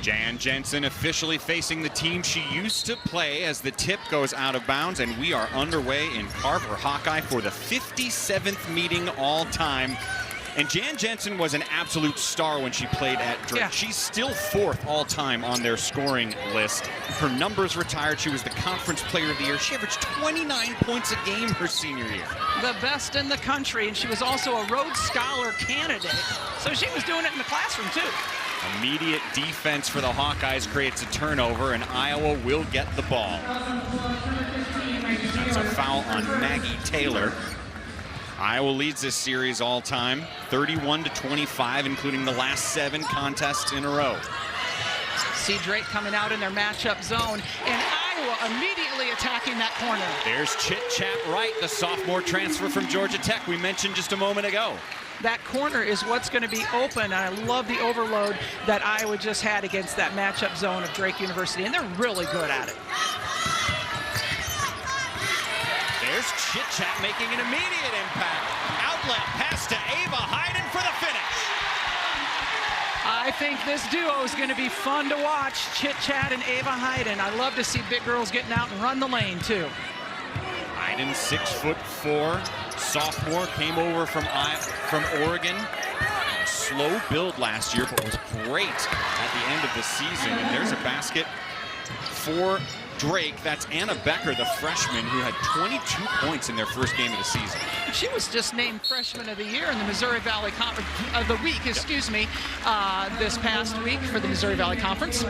Jan Jensen officially facing the team she used to play as the tip goes out of bounds, and we are underway in Carver Hawkeye for the 57th meeting all time. And Jan Jensen was an absolute star when she played at Drake. Yeah. She's still 4th all time on their scoring list. Her numbers retired. She was the conference player of the year. She averaged 29 points a game her senior year. The best in the country, and she was also a Rhodes Scholar candidate. So she was doing it in the classroom too. Immediate defense for the Hawkeyes creates a turnover, and Iowa will get the ball. That's a foul on Maggie Taylor. Iowa leads this series all time, 31-25, including the last 7 contests in a row. See Drake coming out in their matchup zone, and Iowa immediately attacking that corner. There's Chit Chat Wright, the sophomore transfer from Georgia Tech we mentioned just a moment ago. That corner is what's going to be open, and I love the overload that Iowa just had against that matchup zone of Drake University, and they're really good at it. There's Chit Chat making an immediate impact. Outlet pass to Ava Hayden for the finish. I think this duo is going to be fun to watch, Chit Chat and Ava Hayden. I love to see big girls getting out and run the lane too. Hayden, 6'4", sophomore, came over from Oregon. A slow build last year, but was great at the end of the season. And there's a basket for Drake. That's Anna Becker, the freshman, who had 22 points in their first game of the season. She was just named Freshman of the Year in the Missouri Valley Conference of the week, excuse me, this past week for the Missouri Valley Conference.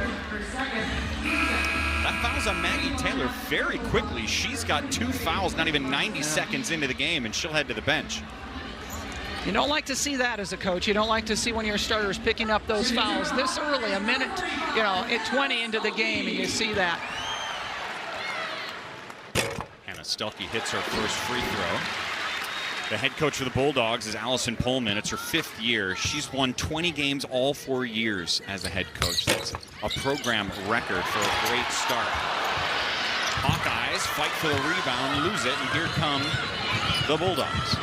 That fouls on Maggie Taylor very quickly. She's got 2 fouls, not even 90 seconds into the game, and she'll head to the bench. You don't like to see that as a coach. You don't like to see one of your starters picking up those fouls this early, a minute, at 20 into the game, and you see that. Hannah Stuelke hits her first free throw. The head coach for the Bulldogs is Allison Pullman. It's her 5th year. She's won 20 games all 4 years as a head coach. That's a program record for a great start. Hawkeyes fight for the rebound, lose it, and here come the Bulldogs.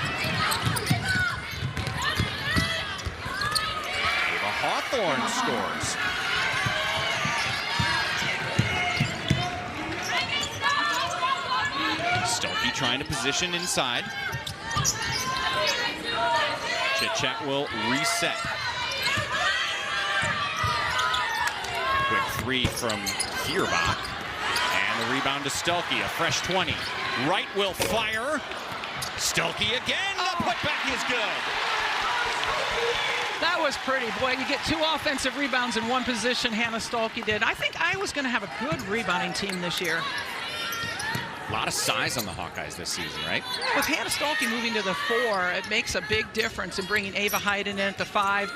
Ava Hawthorne scores. Stuelke trying to position inside. Chit Chat will reset. Quick 3 from Feuerbach. And the rebound to Stuelke, a fresh 20. Wright will fire. Stuelke again, the putback is good. That was pretty. Boy, you get 2 offensive rebounds in one position, Hannah Stuelke did. I think Iowa's going to have a good rebounding team this year. A lot of size on the Hawkeyes this season, right? With Hannah Stuelke moving to the 4, it makes a big difference in bringing Ava Hayden in at the 5.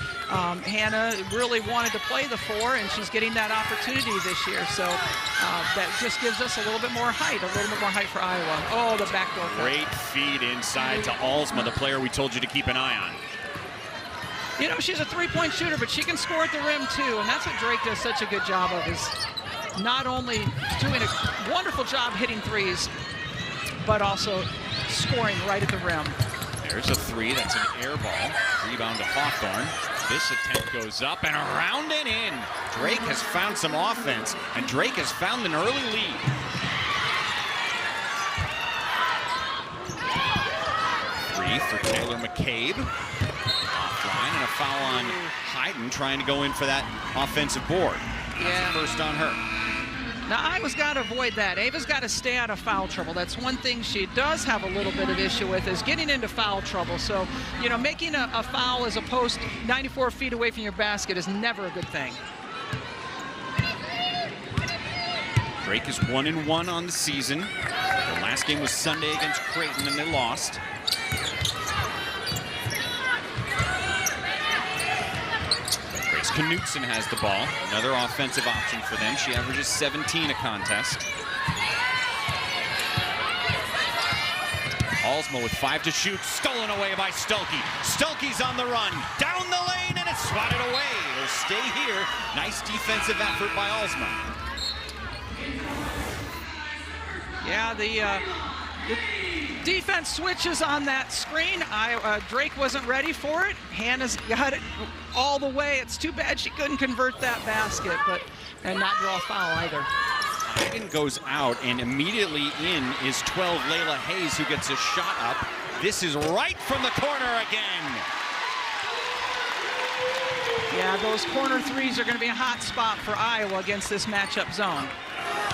Hannah really wanted to play the 4, and she's getting that opportunity this year. So that just gives us a little bit more height for Iowa. Oh, the backdoor cut. Great feed inside to Alsma, the player we told you to keep an eye on. She's a 3-point shooter, but she can score at the rim too, and that's what Drake does such a good job of, is not only doing a wonderful job hitting threes, but also scoring right at the rim. There's a 3, that's an air ball. Rebound to Hawthorne. This attempt goes up and around and in. Drake has found some offense, and Drake has found an early lead. Three for Taylor McCabe. Offline, and a foul on Hayden trying to go in for that offensive board. That's the first on her. Now, Iowa's got to avoid that. Ava's got to stay out of foul trouble. That's one thing she does have a little bit of issue with, is getting into foul trouble. So, making a foul as opposed to 94 feet away from your basket is never a good thing. Drake is 1-1 on the season. The last game was Sunday against Creighton, and they lost. Knutson has the ball, another offensive option for them. She averages 17 a contest. Alsma with 5 to shoot, stolen away by Stuelke. Stuelke's on the run, down the lane, and it's swatted away. They'll stay here. Nice defensive effort by Alsma. Yeah, the defense switches on that screen. Drake wasn't ready for it. Hannah's got it all the way. It's too bad she couldn't convert that basket, and not draw a foul either. Hayden goes out, and immediately in is 12 Layla Hayes, who gets a shot up. This is right from the corner again. Yeah, those corner threes are going to be a hot spot for Iowa against this matchup zone.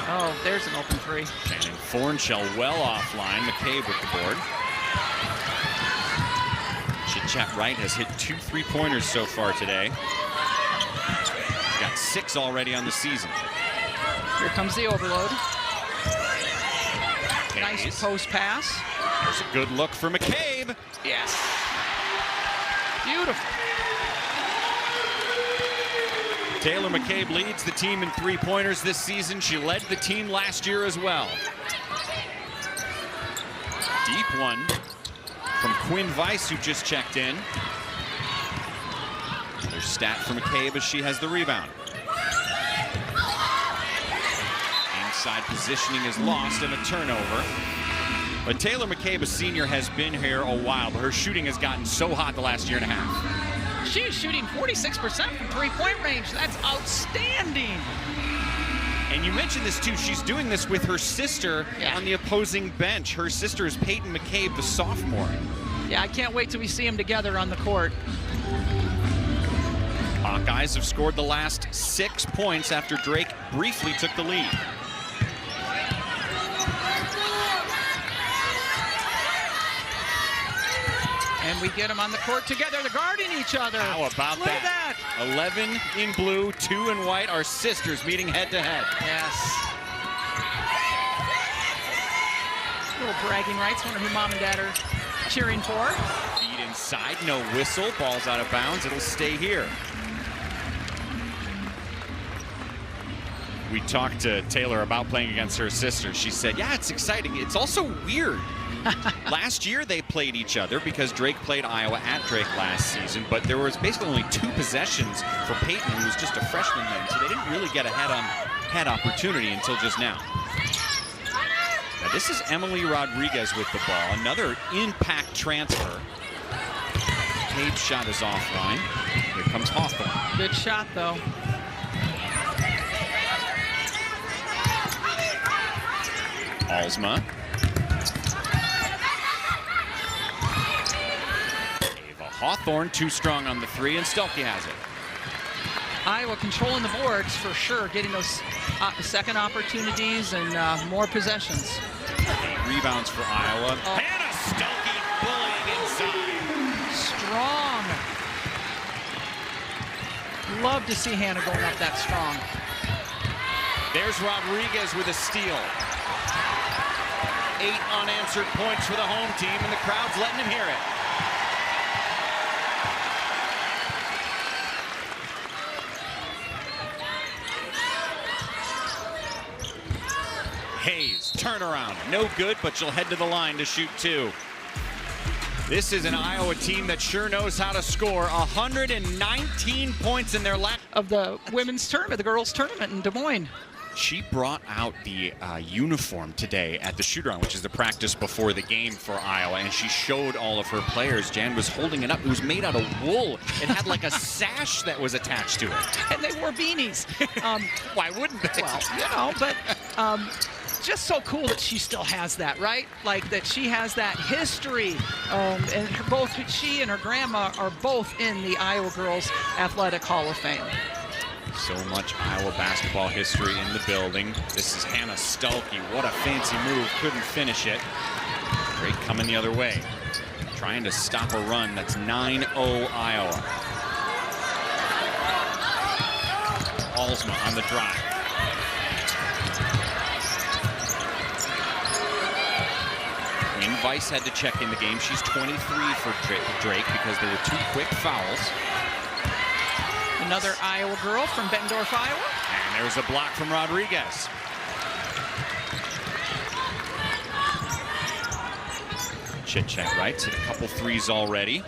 Oh, there's an open three. Shannon Fornshell well offline. McCabe with the board. Chit-Chat Wright has hit 2 3-pointers so far today. He's got 6 already on the season. Here comes the overload. Hayes. Nice post pass. There's a good look for McCabe. Yes. Beautiful. Taylor McCabe leads the team in 3-pointers this season. She led the team last year as well. Deep one from Quinn Weiss, who just checked in. Another stat for McCabe as she has the rebound. Inside positioning is lost and a turnover. But Taylor McCabe, a senior, has been here a while, but her shooting has gotten so hot the last year and a half. She is shooting 46% from 3-point range. That's outstanding. And you mentioned this too, she's doing this with her sister on the opposing bench. Her sister is Peyton McCabe, the sophomore. Yeah, I can't wait till we see them together on the court. Hawkeyes have scored the last 6 points after Drake briefly took the lead. And we get them on the court together. They're guarding each other. How about Look at that? 11 in blue, 2 in white. Our sisters meeting head to head. Yes. Little bragging rights. Wonder who mom and dad are cheering for. Feed inside, no whistle. Ball's out of bounds. It'll stay here. We talked to Taylor about playing against her sister. She said, yeah, it's exciting. It's also weird. Last year they played each other because Drake played Iowa at Drake last season, but there was basically only 2 possessions for Peyton, who was just a freshman then, so they didn't really get a head opportunity until just now. Now this is Emily Rodriguez with the ball, another impact transfer. Cade's shot is offline. Here comes Hawthorne. Good shot, though. Alsma. Hawthorne too strong on the 3, and Stelke has it. Iowa controlling the boards for sure, getting those second opportunities and more possessions. 8 rebounds for Iowa. Oh. Hannah Stelke bullying inside. Strong. Love to see Hannah going up that strong. There's Rodriguez with a steal. 8 unanswered points for the home team, and the crowd's letting him hear it. Hayes, turnaround, no good, but she'll head to the line to shoot 2. This is an Iowa team that sure knows how to score. 119 points in their last of the women's tournament, the girls' tournament in Des Moines. She brought out the uniform today at the shoot-around, which is the practice before the game for Iowa, and she showed all of her players. Jan was holding it up. It was made out of wool. It had like a sash that was attached to it. And they wore beanies. Why wouldn't they? Well, you know, but just so cool that she still has that, right? Like that she has that history. And both she and her grandma are both in the Iowa Girls Athletic Hall of Fame. So much Iowa basketball history in the building. This is Hannah Stelke. What a fancy move. Couldn't finish it. Drake coming the other way. Trying to stop a run. That's 9-0 Iowa. Alsma on the drive. Quinn Weiss had to check in the game. She's 23 for Drake because there were 2 quick fouls. Another Iowa girl from Bettendorf, Iowa. And there's a block from Rodriguez. Chit-Chat Wright's hit a couple 3s already.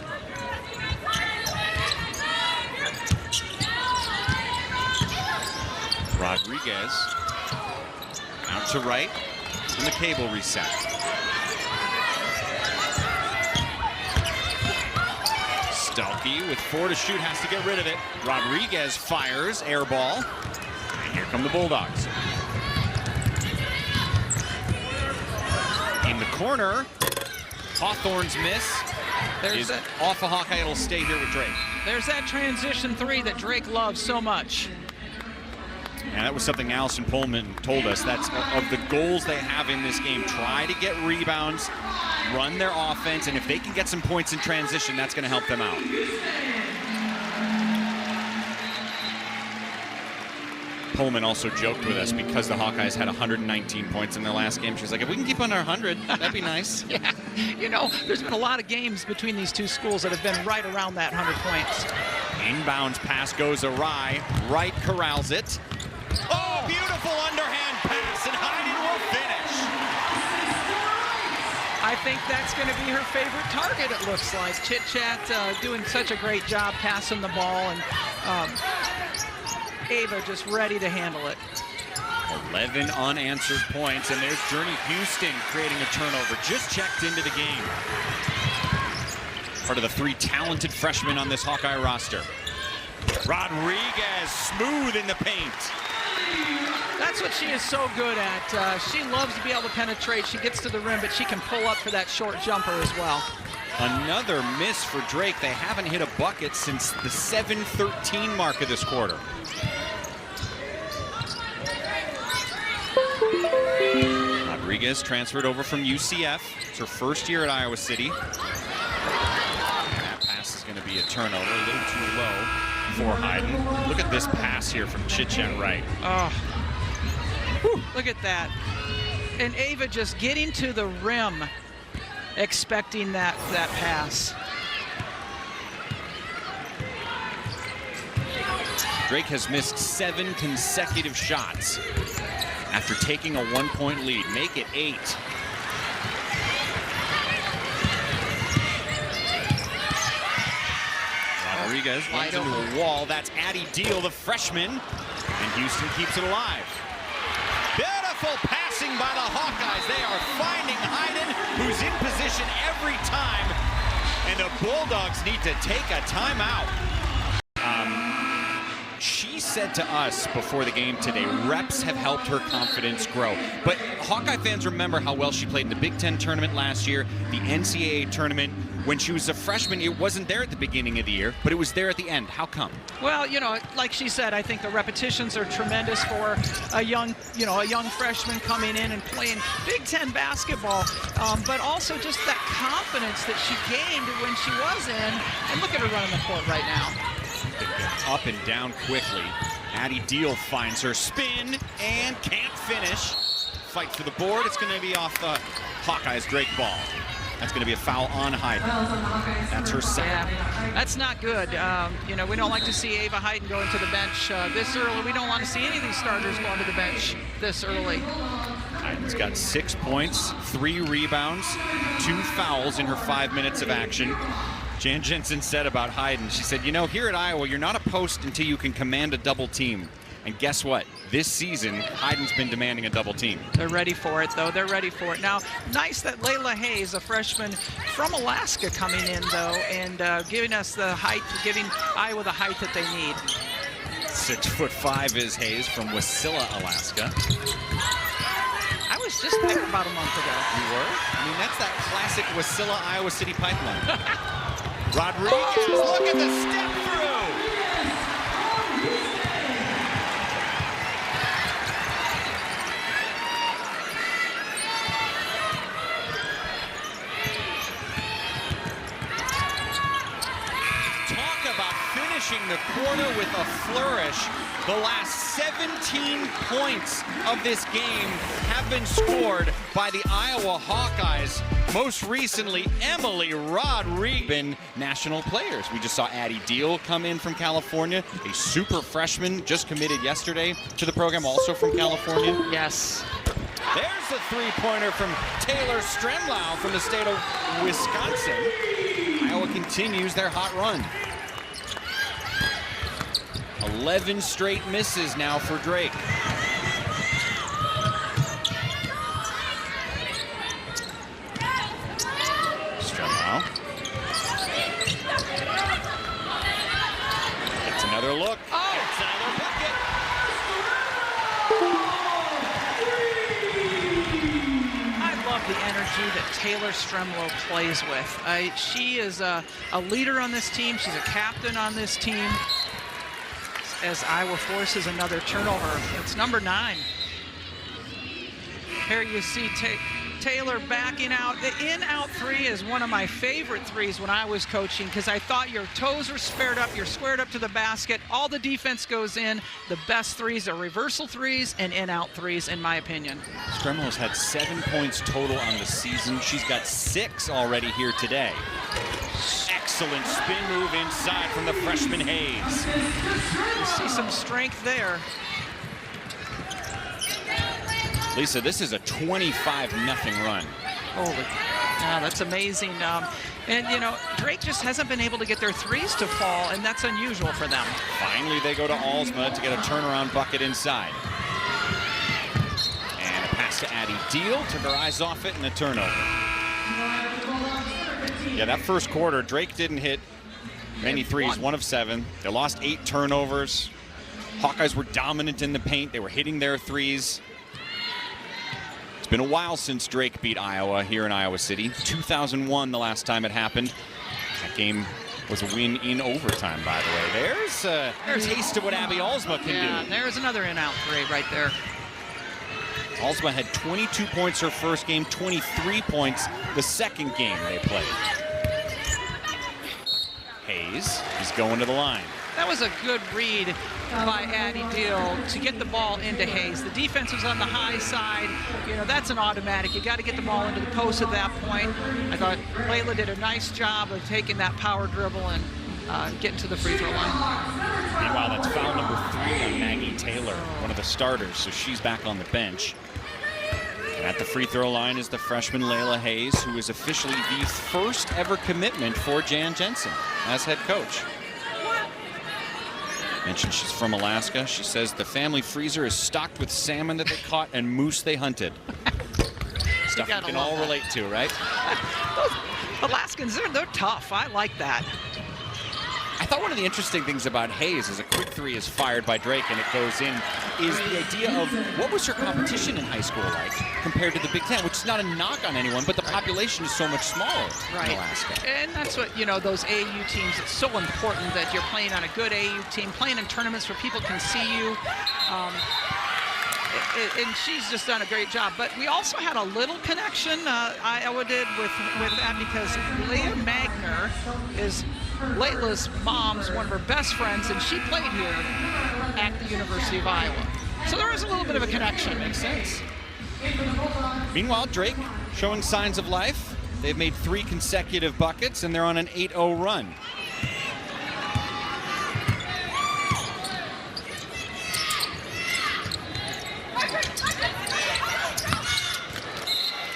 Rodriguez out to right, and the cable reset. Stuelke with 4 to shoot, has to get rid of it. Rodriguez fires, air ball. And here come the Bulldogs. In the corner, Hawthorne's miss is off of Hawkeye. It'll stay here with Drake. There's that transition 3 that Drake loves so much. And that was something Allison Pullman told us. That's of the goals they have in this game. Try to get rebounds, run their offense, and if they can get some points in transition, that's going to help them out. Pullman also joked with us because the Hawkeyes had 119 points in their last game. She's like, if we can keep under 100, that'd be nice. Yeah, you know, there's been a lot of games between these two schools that have been right around that 100 points. Inbounds pass goes awry. Wright corrals it. Oh, beautiful underhand pass, and Heiden will finish. I think that's going to be her favorite target, it looks like. Chit Chat doing such a great job passing the ball, and Ava just ready to handle it. 11 unanswered points, and there's Journey Houston creating a turnover. Just checked into the game. Part of the 3 talented freshmen on this Hawkeye roster. Rodriguez, smooth in the paint. That's what she is so good at. She loves to be able to penetrate. She gets to the rim, but she can pull up for that short jumper as well. Another miss for Drake. They haven't hit a bucket since the 7:13 mark of this quarter. Rodriguez transferred over from UCF. It's her first year at Iowa City. That pass is going to be a turnover, a little too low for Heiden. Look at this pass here from Chit-Chat Wright. Oh, look at that. And Ava just getting to the rim, expecting that pass. Drake has missed 7 consecutive shots after taking a 1-point lead. Make it 8. Rodriguez runs into a wall. That's Addie Deal, the freshman. And Houston keeps it alive. Beautiful passing by the Hawkeyes. They are finding Heiden, who's in position every time. And the Bulldogs need to take a timeout. She said to us before the game today, reps have helped her confidence grow. But Hawkeye fans remember how well she played in the Big Ten tournament last year, the NCAA tournament. When she was a freshman, it wasn't there at the beginning of the year, but it was there at the end. How come? Well, you know, like she said, I think the repetitions are tremendous for a young freshman coming in and playing Big Ten basketball, but also just that confidence that she gained when she was in. And look at her running the court right now. Up and down quickly. Addie Deal finds her spin and can't finish. Fight for the board. It's going to be off the Hawkeyes Drake ball. That's going to be a foul on Heiden. That's her second. Yeah, that's not good. You know, we don't like to see Ava Heiden going to the bench this early. We don't want to see any of these starters going to the bench this early. Heiden's got 6 points, 3 rebounds, 2 fouls in her 5 minutes of action. Jan Jensen said about Heiden, she said, you know, here at Iowa, you're not a post until you can command a double team. And guess what? This season, Heiden's been demanding a double team. They're ready for it, though. They're ready for it. Now, nice that Layla Hayes, a freshman from Alaska, coming in, though, and giving us the height, giving Iowa the height that they need. 6'5" is Hayes from Wasilla, Alaska. I was just there about a month ago. You were? I mean, that's that classic Wasilla, Iowa City pipeline. Rodriguez, look at the step through. Talk about finishing the quarter with a flourish. The last 17 points of this game have been scored by the Iowa Hawkeyes. Most recently, Emily Rodriguez, been national players. We just saw Addie Deal come in from California, a super freshman just committed yesterday to the program, also from California. Yes. There's a three-pointer from Taylor Strenlau from the state of Wisconsin. Iowa continues their hot run. 11 straight misses now for Drake. Strenlau. Another look. Oh! It's another bucket. I love the energy that Taylor Stremlow plays with. She is a leader on this team. She's a captain on this team. As Iowa forces another turnover. It's number 9. Here you see Taylor backing out. The in-out three is one of my favorite threes when I was coaching, because I thought your toes are squared up, you're squared up to the basket, all the defense goes in. The best threes are reversal threes and in-out threes, in my opinion. Stremlow's had 7 points total on the season. She's got 6 already here today. Excellent spin move inside from the freshman Hayes. You see some strength there. Lisa, this is a 25-0 run. Holy, yeah, that's amazing. And, you know, Drake just hasn't been able to get their threes to fall, and that's unusual for them. Finally, they go to Alsma to get a turnaround bucket inside. And a pass to Addie Deal. Took her eyes off it, and a turnover. Yeah, that first quarter, Drake didn't hit many threes, 1 of 7. They lost 8 turnovers. Hawkeyes were dominant in the paint. They were hitting their threes. It's been a while since Drake beat Iowa here in Iowa City. 2001 the last time it happened. That game was a win in overtime, by the way. There's a taste of what Abby Alsma can do. Yeah, there's another in-out three right there. Alsma had 22 points her first game, 23 points the second game they played. Hayes is going to the line. That was a good read by Addie Deal to get the ball into Hayes. The defense was on the high side. You know, that's an automatic. You got to get the ball into the post at that point. I thought Layla did a nice job of taking that power dribble and getting to the free throw line. Meanwhile, that's foul number 3 on Maggie Taylor, one of the starters, so she's back on the bench. And at the free throw line is the freshman Layla Hayes, who is officially the first ever commitment for Jan Jensen as head coach. Mentioned she's from Alaska. She says the family freezer is stocked with salmon that they caught and moose they hunted. Stuff we can all relate to, right? Those Alaskans, they're tough. I like that. I thought one of the interesting things about Hayes is a quick three is fired by Drake and it goes in, is the idea of what was her competition in high school like compared to the Big Ten, which is not a knock on anyone, but the population is so much smaller in Alaska. And that's what, you know, those AAU teams, it's so important that you're playing on a good AAU team, playing in tournaments where people can see you. And she's just done a great job. But we also had a little connection, Iowa did, with that, because Leah Magner is Layla's mom's one of her best friends, and she played here at the University of Iowa. So there is a little bit of a connection. Makes sense. Meanwhile, Drake showing signs of life. They've made 3 consecutive buckets, and they're on an 8-0 run.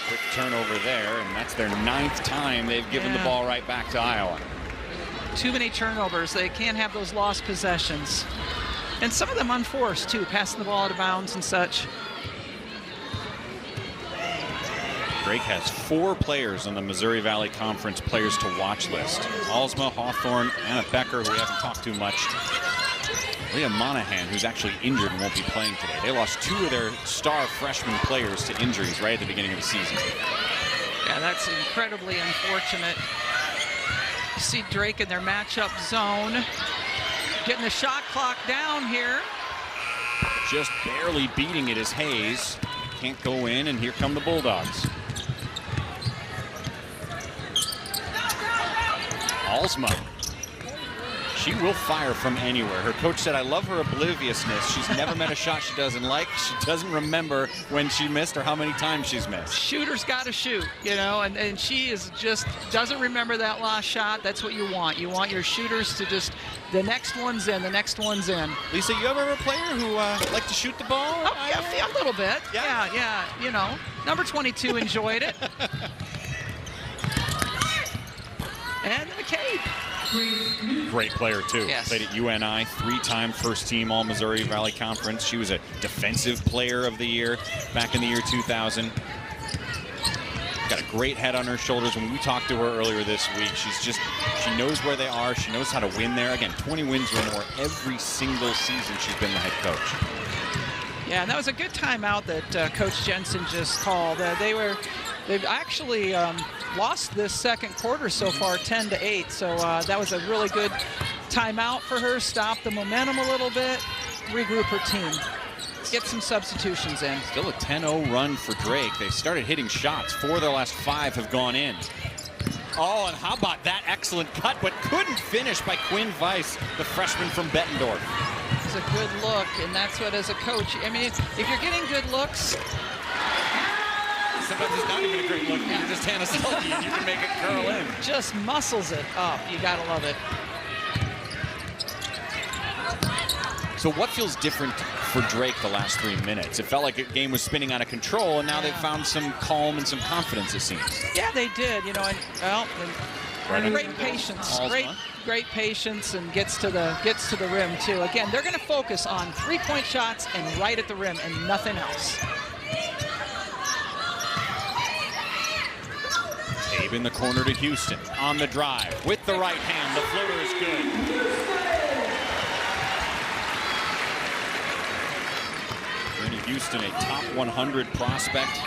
Quick turnover there, and that's their 9th time they've given the ball right back to Iowa. Too many turnovers. They can't have those lost possessions. And some of them unforced, too, passing the ball out of bounds and such. Drake has 4 players on the Missouri Valley Conference Players to Watch list. Alsma, Hawthorne, Anna Becker, who we haven't talked to much. Leah Monahan, who's actually injured and won't be playing today. They lost 2 of their star freshman players to injuries right at the beginning of the season. Yeah, that's incredibly unfortunate. You see Drake in their matchup zone. Getting the shot clock down here. Just barely beating it is Hayes. Can't go in, and here come the Bulldogs. Alsma. She will fire from anywhere. Her coach said, I love her obliviousness. She's never met a shot she doesn't like. She doesn't remember when she missed or how many times she's missed. Shooter's got to shoot, you know, and she is just doesn't remember that last shot. That's what you want. You want your shooters to just, the next one's in, the next one's in. Lisa, you ever a player who liked to shoot the ball? Oh, yeah, a little bit. Yeah, you know. Number 22 enjoyed it. And McCabe. Great player, too. Yes. Played at UNI, 3-time first team All-Missouri Valley Conference. She was a defensive player of the year back in the year 2000. Got a great head on her shoulders. When we talked to her earlier this week, she knows where they are. She knows how to win there. Again, 20 wins or more every single season she's been the head coach. Yeah, and that was a good timeout that Coach Jensen just called. They've actually lost this second quarter so far, 10-8. So that was a really good timeout for her. Stop the momentum a little bit, regroup her team, get some substitutions in. Still a 10-0 run for Drake. They started hitting shots. 4 of their last 5 have gone in. Oh, and how about that excellent cut, but couldn't finish by Quinn Weiss, the freshman from Bettendorf. It's a good look, and that's what, as a coach, I mean, if you're getting good looks. Sometimes it's not even a great look. You're just Hannah Selke, and you can make it curl in. Just muscles it up. You got to love it. So what feels different for Drake the last 3 minutes? It felt like the game was spinning out of control, and now they've found some calm and some confidence, it seems. Yeah, they did. You know, and great patience, great patience, and gets to the rim too. Again, they're going to focus on 3-point shots and right at the rim and nothing else. Abe in the corner to Houston on the drive with the right hand. The floater is good. Brittany Houston, a top 100 prospect,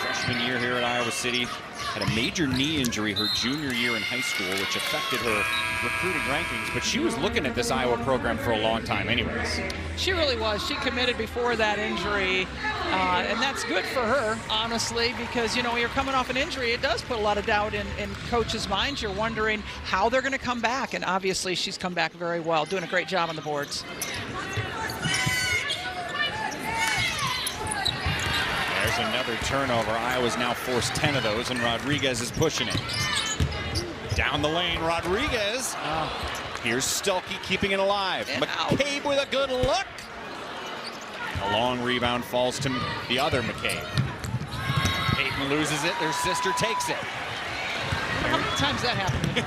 freshman year here at Iowa City. Had a major knee injury her junior year in high school, which affected her recruiting rankings, but she was looking at this Iowa program for a long time anyways. She really was. She committed before that injury, and that's good for her, honestly, because, you know, when you're coming off an injury, it does put a lot of doubt in coaches' minds. You're wondering how they're going to come back, and obviously she's come back very well, doing a great job on the boards. There's another turnover. Iowa's now forced 10 of those, and Rodriguez is pushing it. Down the lane, Rodriguez. Here's Stuelke keeping it alive. And McCabe with a good look. A long rebound falls to the other McCabe. Peyton loses it. Their sister takes it. How many times that happened?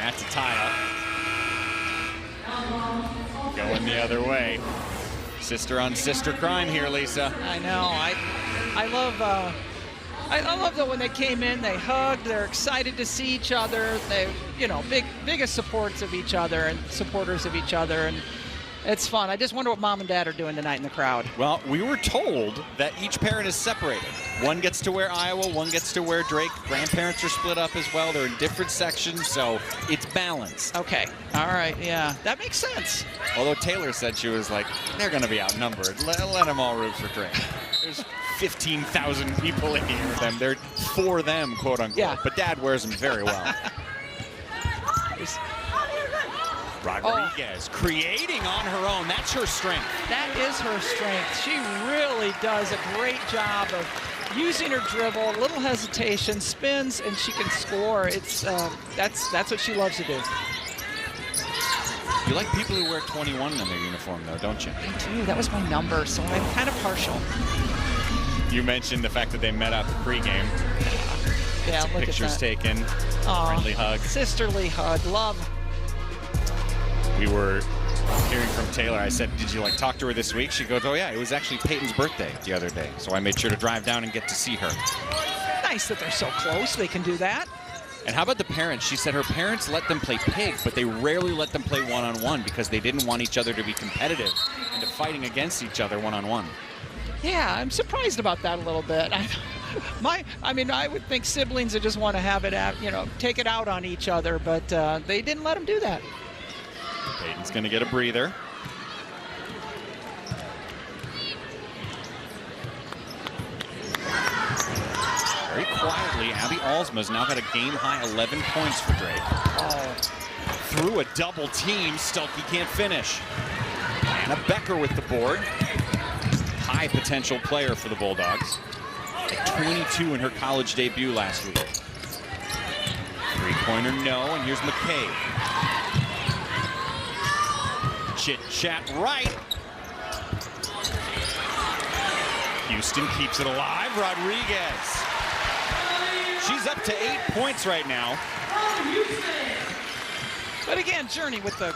That's a tie-up. Going the other way. Sister on sister crime here, Lisa. I know. I love that when they came in, they hugged. They're excited to see each other. They, you know, biggest supporters of each other, and it's fun. I just wonder what mom and dad are doing tonight in the crowd. Well, we were told that each parent is separated. One gets to wear Iowa, one gets to wear Drake. Grandparents are split up as well. They're in different sections, so it's balanced. Okay. All right. Yeah, that makes sense. Although Taylor said she was like, they're going to be outnumbered. Let them all root for Drake. There's 15,000 people in here. They're for them, quote unquote. Yeah. But Dad wears them very well. Rodriguez creating on her own. That's her strength. That is her strength. She really does a great job of using her dribble, a little hesitation, spins, and she can score. It's that's what she loves to do. You like people who wear 21 in their uniform, though, don't you? I do. That was my number, so I'm kind of partial. You mentioned the fact that they met up pregame. Yeah, look at that. Pictures taken, friendly hug. Sisterly hug, love. We were hearing from Taylor. I said, did you talk to her this week? She goes, oh yeah, it was actually Peyton's birthday the other day. So I made sure to drive down and get to see her. Nice that they're so close. They can do that. And how about the parents? She said her parents let them play pig, but they rarely let them play one-on-one because they didn't want each other to be competitive and to fighting against each other one-on-one. Yeah, I'm surprised about that a little bit. I would think siblings would just want to have it out, take it out on each other, but they didn't let them do that. Peyton's going to get a breather. Very quietly, Abby Alsma's now got a game-high 11 points for Drake. Oh. Through a double team, Stuelke can't finish. Anna Becker with the board. High potential player for the Bulldogs. At 22 in her college debut last week. Three-pointer no, and here's McCabe. Chit-chat right. Houston keeps it alive. Rodriguez. She's up to 8 points right now. But again, Journey with the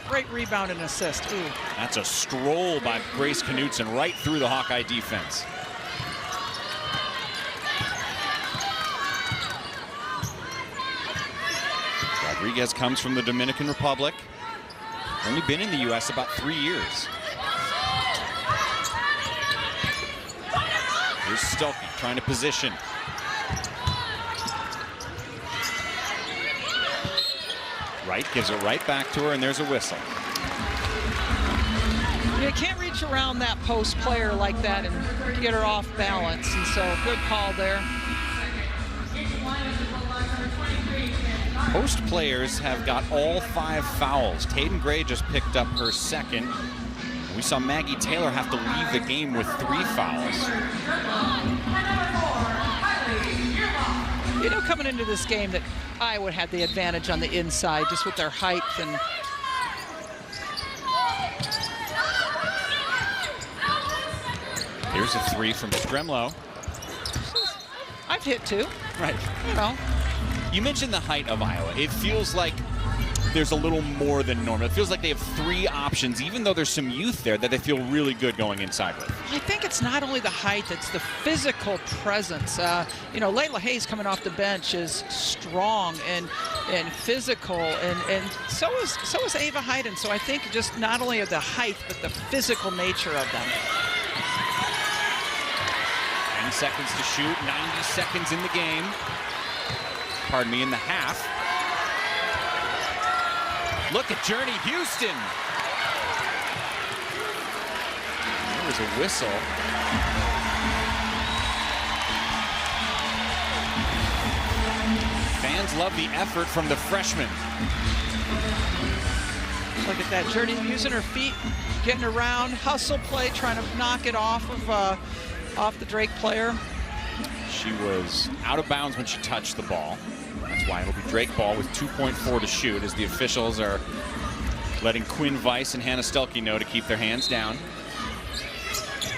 great rebound and assist. Ooh. That's a stroll by Grace Knutson right through the Hawkeye defense. Rodriguez comes from the Dominican Republic. Only been in the U.S. about 3 years. Here's Stuelke trying to position. Wright gives it right back to her, and there's a whistle. You can't reach around that post player like that and get her off balance, and so good call there. Post players have got all 5 fouls. Taden Gray just picked up her second. We saw Maggie Taylor have to leave the game with 3 fouls. You know, coming into this game that Iowa had the advantage on the inside just with their height. And here's a 3 from Stremlo. I've hit 2. Right. You know. You mentioned the height of Iowa. It feels like there's a little more than normal. It feels like they have 3 options, even though there's some youth there that they feel really good going inside with. I think it's not only the height, it's the physical presence. You know, Layla Hayes coming off the bench is strong and physical, and so is Ava Hayden. So I think just not only of the height, but the physical nature of them. 10 seconds to shoot, 90 seconds in the game. Pardon me, in the half. Look at Journey Houston. There was a whistle. Fans love the effort from the freshman. Look at that, Journey using her feet, getting around, hustle play, trying to knock it off the Drake player. She was out of bounds when she touched the ball. That's why it'll be Drake ball with 2.4 to shoot, as the officials are letting Quinn Weiss and Hannah Stuelke know to keep their hands down.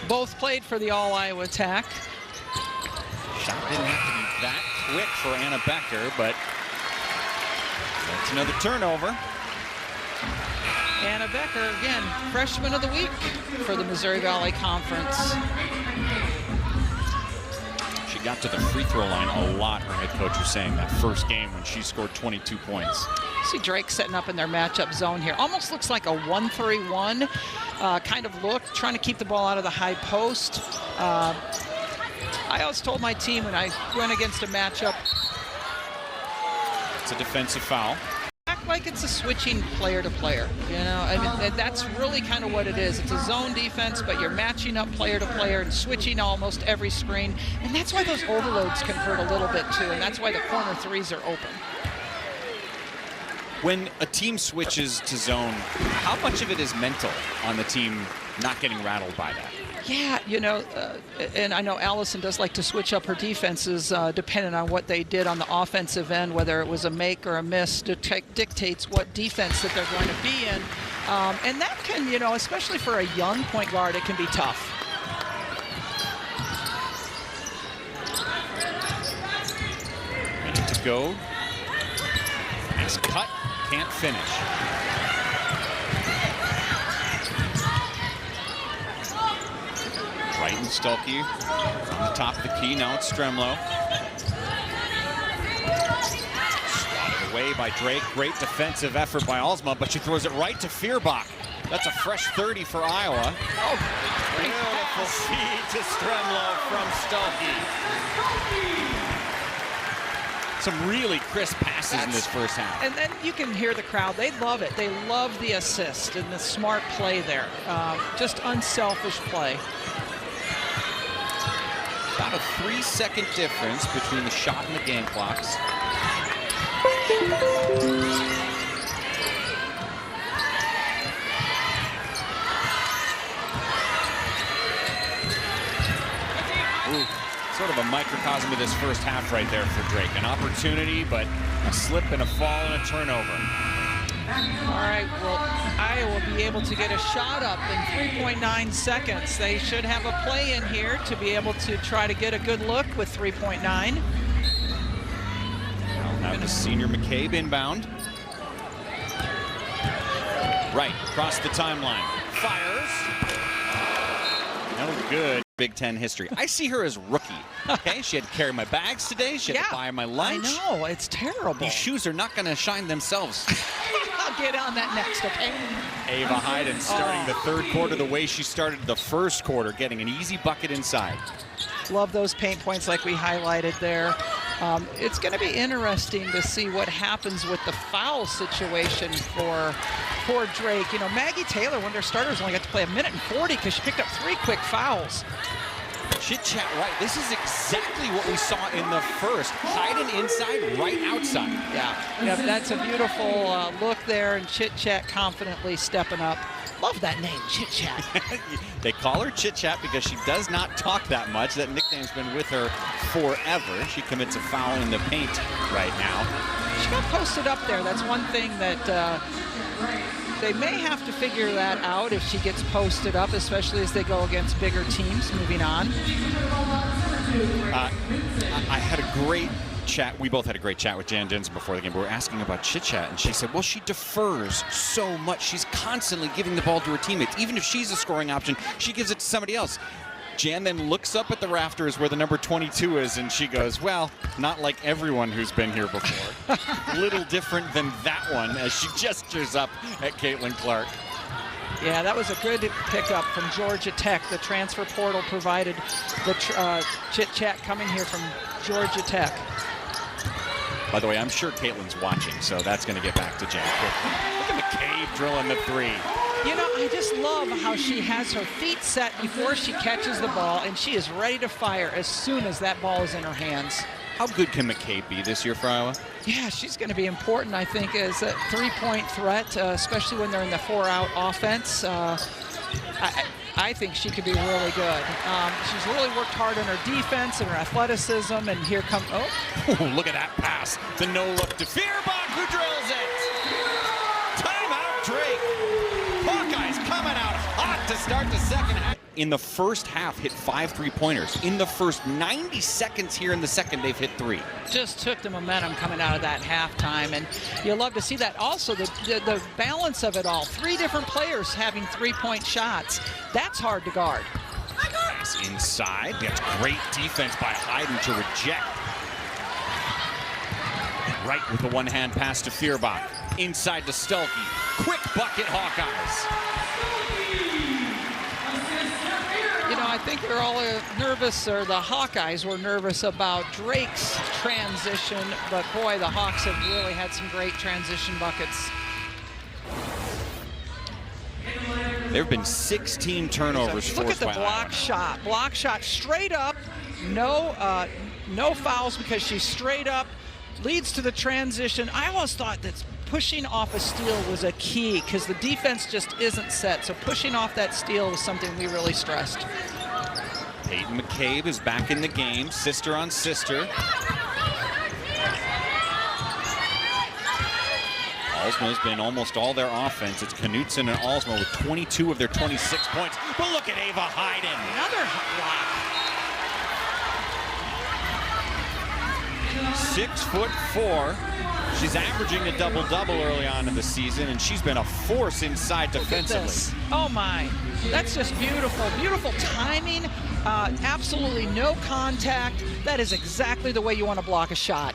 Both played for the All-Iowa attack. Shot didn't have to be that quick for Anna Becker, but that's another turnover. Anna Becker, again, freshman of the week for the Missouri Valley Conference. She got to the free throw line a lot, her head coach was saying, that first game when she scored 22 points. See Drake setting up in their matchup zone here. Almost looks like a 1-3-1 kind of look, trying to keep the ball out of the high post. I always told my team when I went against a matchup, it's a defensive foul. Act like it's a switching player to player. You know, I mean, that's really kind of what it is. It's a zone defense, but you're matching up player to player and switching almost every screen. And that's why those overloads can hurt a little bit too. And that's why the corner threes are open. When a team switches to zone, how much of it is mental on the team not getting rattled by that? Yeah, you know, and I know Allison does like to switch up her defenses depending on what they did on the offensive end, whether it was a make or a miss, dictates what defense that they're going to be in. And that can, you know, especially for a young point guard, it can be tough. Minute to go. Nice cut, can't finish. Wright and Stuelke on the top of the key. Now it's Stremlo. Swatted away by Drake. Great defensive effort by Alsma, but she throws it right to Fierbach. That's a fresh 30 for Iowa. Oh, great beautiful pass. feed to Stremlo from Stuelke. Some really crisp passes in this first half. And then you can hear the crowd. They love it. They love the assist and the smart play there. Just unselfish play. About a 3-second difference between the shot and the game clocks. Ooh, sort of a microcosm of this first half right there for Drake. An opportunity, but a slip and a fall and a turnover. All right, well, Iowa will be able to get a shot up in 3.9 seconds. They should have a play in here to be able to try to get a good look with 3.9. Now have the senior McCabe inbound. Right, across the timeline. Fires. No good. Big Ten history. I see her as rookie. Okay, she had to carry my bags today. She had to buy my lunch. I know, it's terrible. These shoes are not going to shine themselves. I'll get on that next, okay? Ava Hayden starting the third quarter the way she started the first quarter, getting an easy bucket inside. Love those paint points like we highlighted there. It's going to be interesting to see what happens with the foul situation for Drake. You know, Maggie Taylor, one of their starters, only got to play 1:40 because she picked up 3 quick fouls. Chit Chat right. This is exactly what we saw in the first. Hayden inside, right outside. Yeah, that's a beautiful look there, and Chit Chat confidently stepping up. Love that name, Chit Chat. They call her Chit Chat because she does not talk that much. That nickname's been with her forever. She commits a foul in the paint right now. She got posted up there. That's one thing that they may have to figure that out if she gets posted up, especially as they go against bigger teams. Moving on. I had a great chat. We both had a great chat with Jan Jensen before the game. We were asking about Chit Chat, and she said, well, she defers so much. She's constantly giving the ball to her teammates. Even if she's a scoring option, she gives it to somebody else. Jan then looks up at the rafters where the number 22 is, and she goes, well, not like everyone who's been here before. Little different than that one, as she gestures up at Caitlin Clark. Yeah, that was a good pickup from Georgia Tech. The transfer portal provided the Chit Chat coming here from Georgia Tech. By the way, I'm sure Caitlin's watching, so that's going to get back to Jan quickly. Look at McCabe drilling the 3. You know, I just love how she has her feet set before she catches the ball, and she is ready to fire as soon as that ball is in her hands. How good can McCabe be this year for Iowa? Yeah, she's going to be important, I think, as a three-point threat, especially when they're in the 4-out offense. I think she could be really good. She's really worked hard on her defense and her athleticism, and here comes, oh, look at that pass. The no-look to Feuerbach, who drills it. Timeout, Drake. Hawkeyes coming out hot to start the second half. In the first half, hit 5 3-pointers. In the first 90 seconds here in the second, they've hit 3. Just took the momentum coming out of that halftime, and you'll love to see that. Also, the balance of it all. 3 different players having 3-point shots. That's hard to guard. Pass inside. That's great defense by Hayden to reject. Right with the one-hand pass to Feuerbach. Inside to Stuelke. Quick bucket, Hawkeyes. You know, I think they're all nervous, or the Hawkeyes were nervous about Drake's transition, but boy, the Hawks have really had some great transition buckets. There have been 16 turnovers forced by Iowa. Look at the block shot straight up, no fouls because she's straight up, leads to the transition. I always thought that pushing off a steal was a key because the defense just isn't set. So pushing off that steal was something we really stressed. Peyton McCabe is back in the game, sister on sister. Alsma's been almost all their offense. It's Knutson and Alsma with 22 of their 26 points. But look at Ava Hayden. Another block. 6'4". She's averaging a double-double early on in the season, and she's been a force inside defensively. Oh my, that's just beautiful. Beautiful timing, absolutely no contact. That is exactly the way you want to block a shot.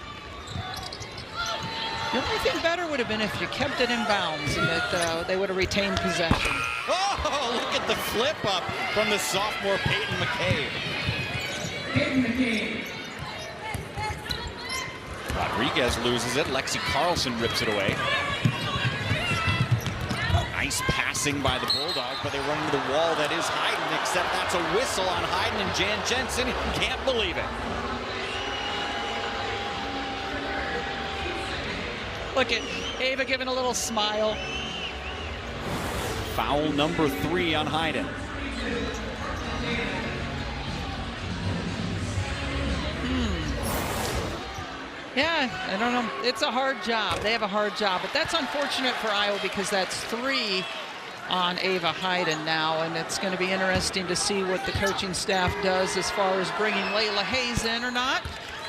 The only thing better would have been if you kept it in bounds and that they would have retained possession. Oh, look at the flip up from the sophomore Peyton McCabe. Rodriguez loses it. Lexi Carlson rips it away. Nice passing by the Bulldogs, but they run into the wall that is Hayden, except that's a whistle on Hayden, and Jan Jensen can't believe it. Look at Ava giving a little smile. Foul number 3 on Hayden. Yeah, I don't know. It's a hard job. They have a hard job, but that's unfortunate for Iowa because that's 3 on Ava Hayden now, and it's going to be interesting to see what the coaching staff does as far as bringing Layla Hayes in or not.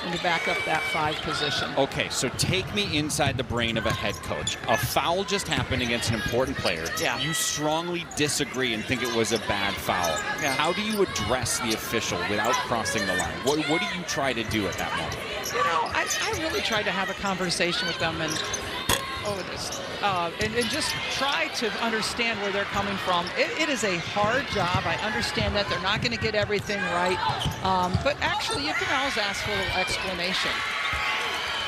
and to back up that 5 position. Okay, so take me inside the brain of a head coach. A foul just happened against an important player. Yeah. You strongly disagree and think it was a bad foul. Yeah. How do you address the official without crossing the line? What do you try to do at that moment? You know, I really tried to have a conversation with them and just try to understand where they're coming from. It is a hard job. I understand that they're not going to get everything right, but actually you can always ask for a little explanation.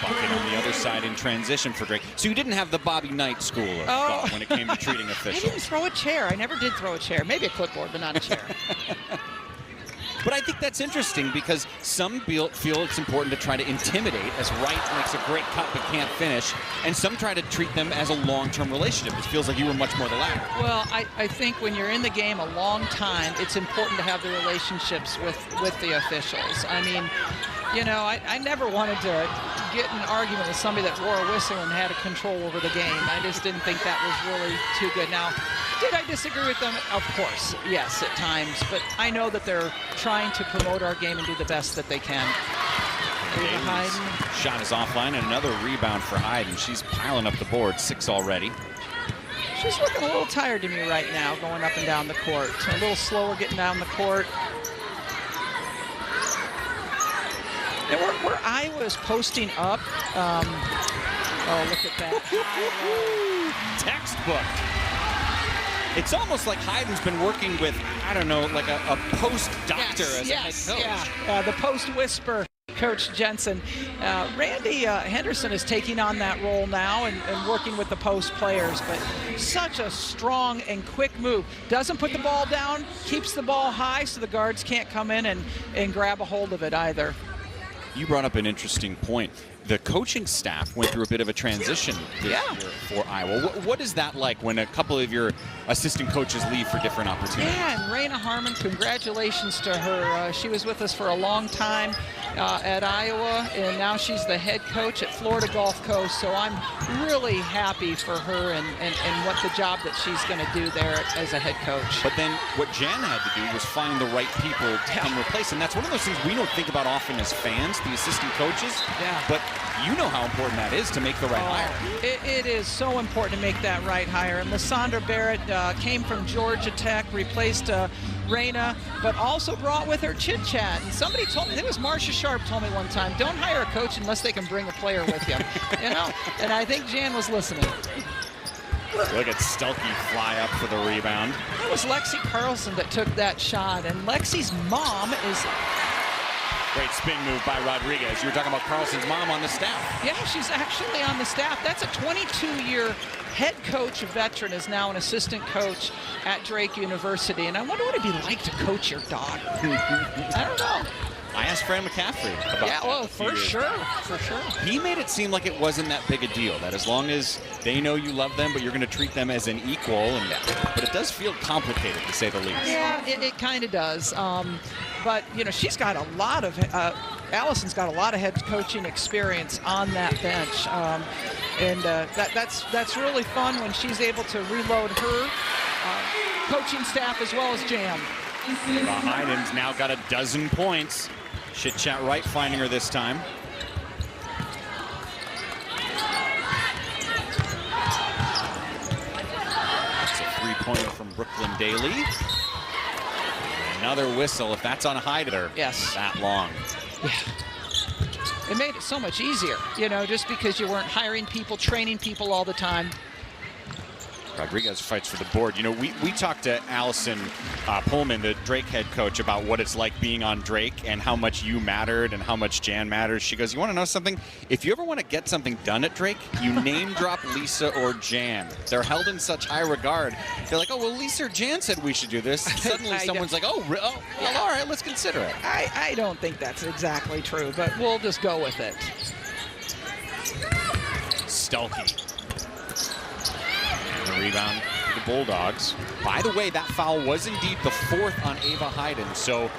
Bucket on the other side in transition for Drake. So you didn't have the Bobby Knight school of thought when it came to treating officials. I didn't throw a chair. I never did throw a chair. Maybe a clipboard, but not a chair. But I think that's interesting because some feel it's important to try to intimidate, as Wright makes a great cut but can't finish, and some try to treat them as a long-term relationship. It feels like you were much more the latter. Well, I think when you're in the game a long time, it's important to have the relationships with the officials. I mean, you know, I never wanted to get in an argument with somebody that wore a whistle and had a control over the game. I just didn't think that was really too good. Now, did I disagree with them? Of course, yes, at times. But I know that they're trying to promote our game and do the best that they can. Shot is offline, and another rebound for Hayden. She's piling up the board, 6 already. She's looking a little tired to me right now, going up and down the court. A little slower getting down the court. And where Iowa is posting up, oh, look at that. Textbook. It's almost like Hayden's been working with, I don't know, like a post doctor as a head coach. Yeah, the post whisper, Coach Jensen. Randy Henderson is taking on that role now and working with the post players, but such a strong and quick move. Doesn't put the ball down, keeps the ball high so the guards can't come in and grab a hold of it either. You brought up an interesting point. The coaching staff went through a bit of a transition this year for Iowa. What is that like when a couple of your assistant coaches leave for different opportunities? Yeah, and Raina Harmon, congratulations to her. She was with us for a long time at Iowa, and now she's the head coach at Florida Gulf Coast. So I'm really happy for her and what the job that she's going to do there as a head coach. But then what Jan had to do was find the right people to come replace. And that's one of those things we don't think about often as fans, the assistant coaches. Yeah. But you know how important that is to make the right hire. It is so important to make that right hire. And Lysandra Barrett came from Georgia Tech, replaced Raina, but also brought with her chit chat. And somebody told me, it was Marcia Sharp told me one time, don't hire a coach unless they can bring a player with you. You know, and I think Jan was listening. Look at Stelke fly up for the rebound. It was Lexi Carlson that took that shot, and Lexi's mom is... Great spin move by Rodriguez. You were talking about Carlson's mom on the staff. Yeah, she's actually on the staff. That's a 22-year head coach veteran, is now an assistant coach at Drake University. And I wonder what it'd be like to coach your daughter. I don't know. I asked Fran McCaffrey about that. Yeah, well, for sure. He made it seem like it wasn't that big a deal, that as long as they know you love them, but you're going to treat them as an equal. But it does feel complicated, to say the least. Yeah, it kind of does. But, you know, she's got a lot of, Allison's got a lot of head coaching experience on that bench. That's really fun when she's able to reload her coaching staff as well as Jan. Hayden's now got a dozen points. Chit-chat Wright finding her this time. That's a three-pointer from Brooklyn Daly. Another whistle, if that's on Hayden. Yes. That long. Yeah. It made it so much easier, you know, just because you weren't hiring people, training people all the time. Rodriguez fights for the board. You know, we talked to Allison Pullman, the Drake head coach, about what it's like being on Drake and how much you mattered and how much Jan matters. She goes, you want to know something? If you ever want to get something done at Drake, you name drop Lisa or Jan. They're held in such high regard. They're like, oh, well, Lisa or Jan said we should do this. Suddenly someone's like, well, all right, let's consider it. I don't think that's exactly true, but we'll just go with it. Stelke. And the rebound for the Bulldogs. By the way, that foul was indeed the fourth on Ava Hayden, so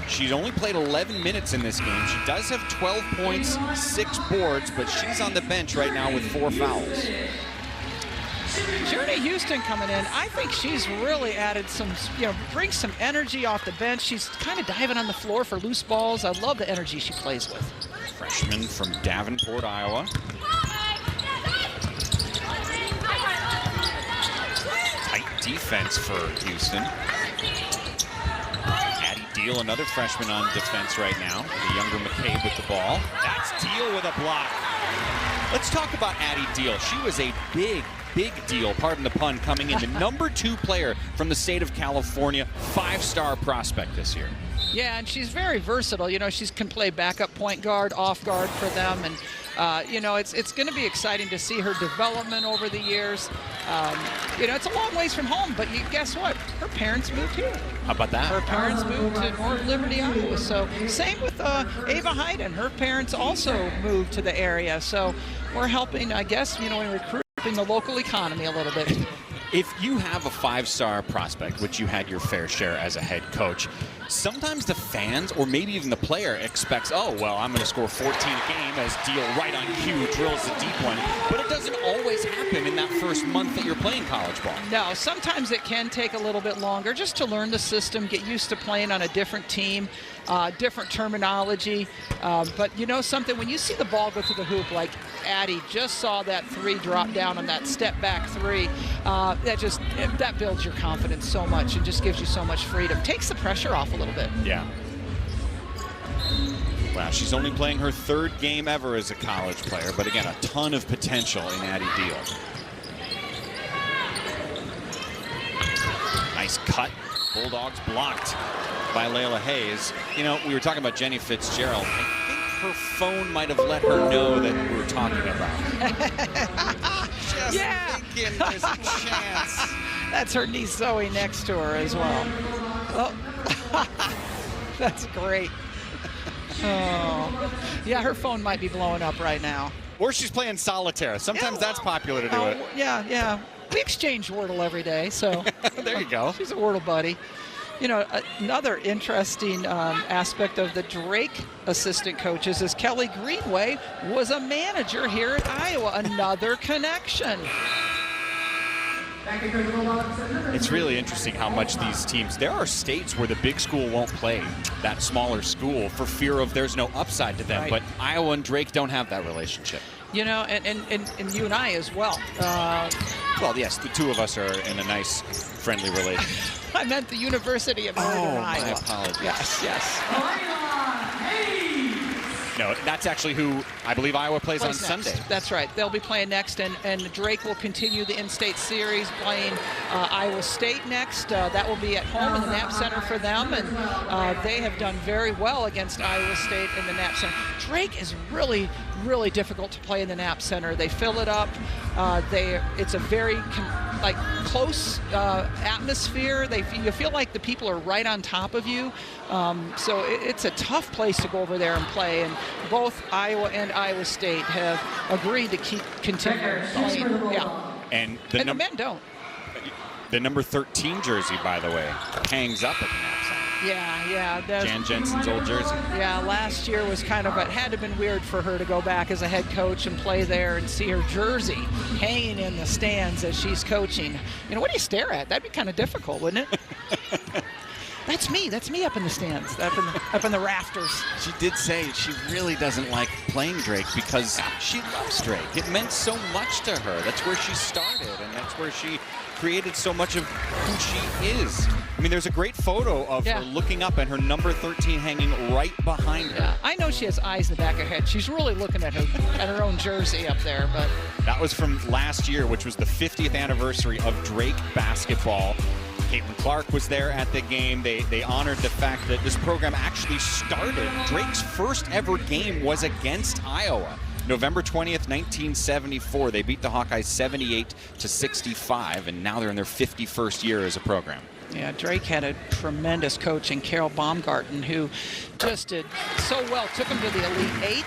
she's only played 11 minutes in this game. She does have 12 points, 6 boards, but she's on the bench right now with 4 fouls. Journey Houston coming in. I think she's really added some, brings some energy off the bench. She's kind of diving on the floor for loose balls. I love the energy she plays with. Freshman from Davenport, Iowa. Tight defense for Houston. Addie Deal, another freshman on defense right now. The younger McCabe with the ball. That's Deal with a block. Let's talk about Addie Deal. She was a big deal, pardon the pun, coming in. The #2 player from the state of California, 5-star prospect this year. Yeah, and she's very versatile. You know, she can play backup point guard, off guard for them, and you know, it's going to be exciting to see her development over the years. You know, it's a long ways from home, but guess what? Her parents moved here. How about that? Her parents moved to North Liberty, Iowa. So same with Ava Hayden. Her parents also moved to the area. So we're helping, I guess, you know, in recruiting the local economy a little bit. If you have a 5-star prospect, which you had your fair share as a head coach, sometimes the fans or maybe even the player expects, oh, well, I'm going to score 14 a game as Deal right on cue drills the deep one. But it doesn't always happen in that first month that you're playing college ball. No, sometimes it can take a little bit longer just to learn the system, get used to playing on a different team, different terminology. But you know something, when you see the ball go through the hoop, like Addie just saw that 3 drop down on that step back 3, that builds your confidence so much and just gives you so much freedom. Takes the pressure off a little bit. Yeah. Wow, she's only playing her 3rd game ever as a college player, but again, a ton of potential in Addie Deal. Nice cut. Bulldogs blocked by Layla Hayes. You know, we were talking about Jenny Fitzgerald. I think her phone might have let her know that we were talking about. Just thinking there's a chance. That's her niece Zoe next to her as well. Oh. That's great. Oh. Yeah, her phone might be blowing up right now. Or she's playing solitaire. Sometimes that's popular to do it. Yeah. We exchange Wordle every day, so. There you go. She's a Wordle buddy. You know, another interesting aspect of the Drake assistant coaches is Kelly Greenway was a manager here at Iowa. Another connection. It's really interesting how much these teams, there are states where the big school won't play that smaller school for fear of there's no upside to them, but Iowa and Drake don't have that relationship. You know, and you and I as well. Well, yes, the two of us are in a nice, friendly relationship. I meant the University of Northern Iowa. My apologies. Yes. No, that's actually who I believe Iowa plays on next. Sunday. That's right. They'll be playing next, and Drake will continue the in-state series playing Iowa State next. That will be at home in the Knapp Center for them, and they have done very well against Iowa State in the Knapp Center. Drake is really difficult to play in the Knapp Center. They fill it up. It's a very close atmosphere. You feel like the people are right on top of you. So it's a tough place to go over there and play. And both Iowa and Iowa State have agreed to continue playing. Yeah. And the men don't. The number 13 jersey, by the way, hangs up at the Knapp Center. Yeah. Jan Jensen's old jersey. Yeah, last year was it had to have been weird for her to go back as a head coach and play there and see her jersey hanging in the stands as she's coaching. You know, what do you stare at? That'd be kind of difficult, wouldn't it? That's me up in the stands, up in the rafters. She did say she really doesn't like playing Drake because she loves Drake. It meant so much to her. That's where she started, and that's where she created so much of who she is. I mean, there's a great photo of her looking up and her number 13 hanging right behind her. Yeah. I know she has eyes in the back of her head. She's really looking at her own jersey up there. But that was from last year, which was the 50th anniversary of Drake basketball. Caitlin Clark was there at the game. They honored the fact that this program actually started. Drake's first ever game was against Iowa. November 20th, 1974. They beat the Hawkeyes 78-65, and now they're in their 51st year as a program. Yeah, Drake had a tremendous coach in Carol Baumgarten who just did so well. Took them to the Elite 8.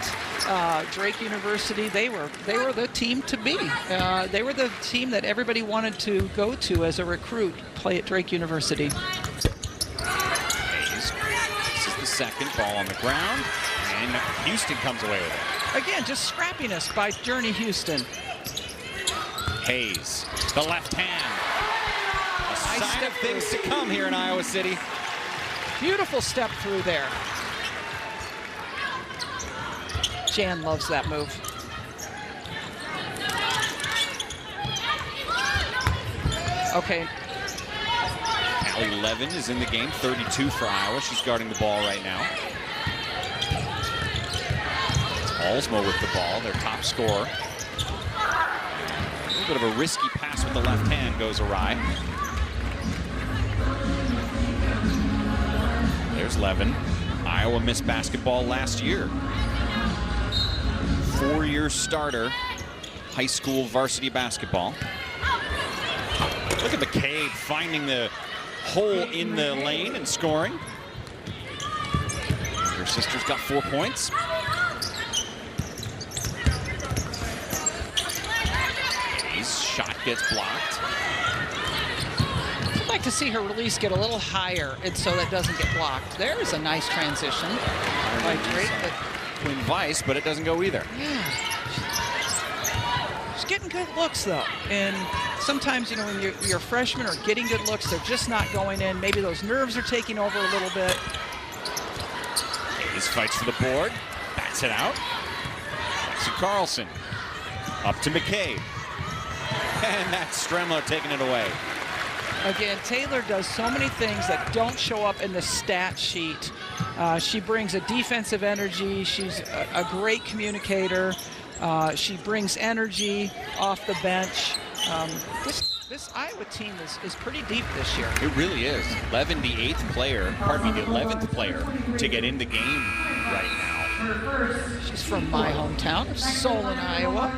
Drake University, they were the team to be. They were the team that everybody wanted to go to as a recruit, play at Drake University. Hayes. This is the second ball on the ground, and Houston comes away with it. Again, just scrappiness by Journey Houston. Hayes, the left hand. A sign of things to come here in Iowa City. Beautiful step through there. Jan loves that move. Okay. Callie Levin is in the game, 32 for Iowa. She's guarding the ball right now. It's Alsmo with the ball, their top scorer. A little bit of a risky pass with the left hand goes awry. There's Levin. Iowa missed basketball last year. 4-year starter, high school varsity basketball. Look at McCabe finding the hole in the lane and scoring. Her sister's got 4 points. His shot gets blocked. I'd like to see her release get a little higher and so that doesn't get blocked. There's a nice transition. Twin Vice, but it doesn't go either. Yeah. She's getting good looks though. And sometimes, you know, when your freshmen are getting good looks, they're just not going in. Maybe those nerves are taking over a little bit. Hayes fights for the board, bats it out. Lexi Carlson up to McCabe. And that's Stremler taking it away. Again, Taylor does so many things that don't show up in the stat sheet. She brings a defensive energy. She's a great communicator. She brings energy off the bench. This Iowa team is pretty deep this year. It really is. Levin, the 8th player, pardon me, the 11th player to get in the game right now. She's from my hometown of Solon, Iowa.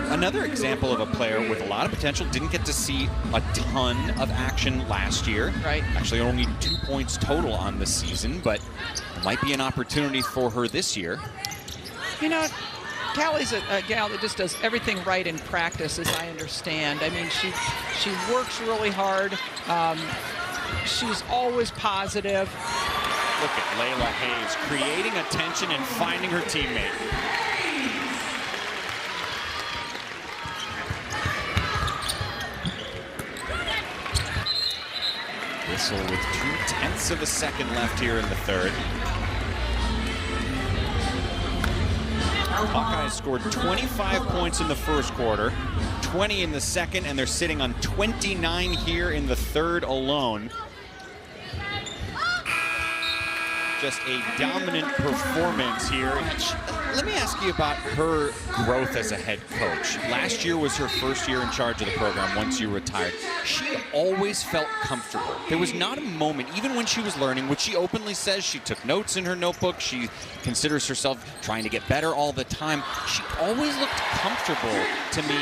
Another example of a player with a lot of potential. Didn't get to see a ton of action last year. Right. Actually, only 2 points total on the season, but might be an opportunity for her this year. You know, Callie's a gal that just does everything right in practice, as I understand. I mean, she works really hard. She's always positive. Look at Layla Hayes creating attention and finding her teammate. Whistle with 2/10 of a second left here in the third. Hawkeyes scored 25 points in the first quarter, 20 in the second, and they're sitting on 29 here in the third alone. Just a dominant performance here. Let me ask you about her growth as a head coach. Last year was her first year in charge of the program once you retired. She always felt comfortable. There was not a moment, even when she was learning, which she openly says she took notes in her notebook. She considers herself trying to get better all the time. She always looked comfortable to me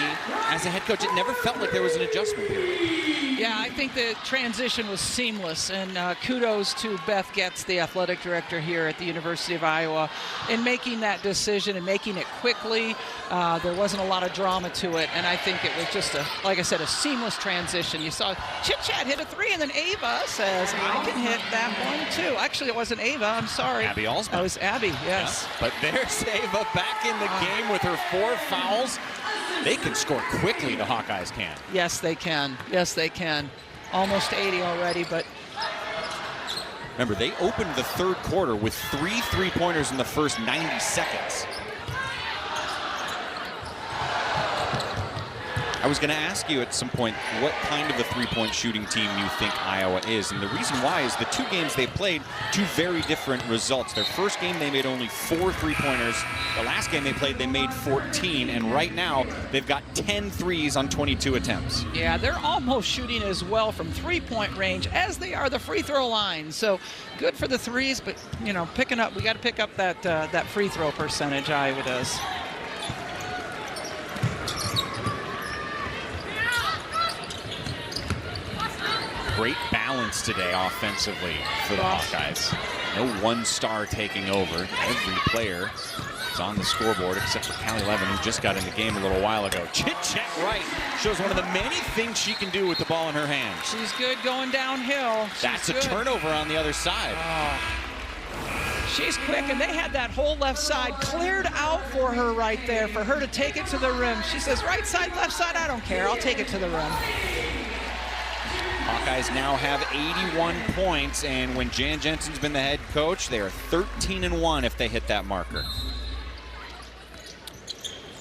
as a head coach. It never felt like there was an adjustment period. Yeah, I think the transition was seamless, and kudos to Beth Getz, the athletic director here at the University of Iowa, in making that decision and making it quickly. There wasn't a lot of drama to it, and I think it was just like I said, a seamless transition. You saw Chit Chat hit a 3, and then Ava says, I can hit that one too. Actually, it wasn't Ava, I'm sorry. Abby Alsman. That was Abby, yes. Yeah, but there's Ava back in the game with her 4 fouls. They can score quickly, the Hawkeyes can. Yes, they can. Yes, they can. Almost 80 already, but remember, they opened the third quarter with 3 3-pointers in the first 90 seconds. I was going to ask you at some point what kind of a 3-point shooting team you think Iowa is. And the reason why is the 2 games they played, 2 very different results. Their first game, they made only 4 3-pointers. The last game they played, they made 14. And right now, they've got 10 threes on 22 attempts. Yeah, they're almost shooting as well from 3-point range as they are the free throw line. So good for the threes, but, you know, we got to pick up that free throw percentage, Iowa does. Great balance today offensively for the Hawkeyes. No one star taking over. Every player is on the scoreboard except for Callie Levin, who just got in the game a little while ago. Chit Chat Wright shows one of the many things she can do with the ball in her hands. She's good going downhill. That's a turnover on the other side. She's quick, and they had that whole left side cleared out for her right there for her to take it to the rim. She says, right side, left side, I don't care. I'll take it to the rim. Hawkeyes now have 81 points, and when Jan Jensen's been the head coach. They are 13-1 if they hit that marker.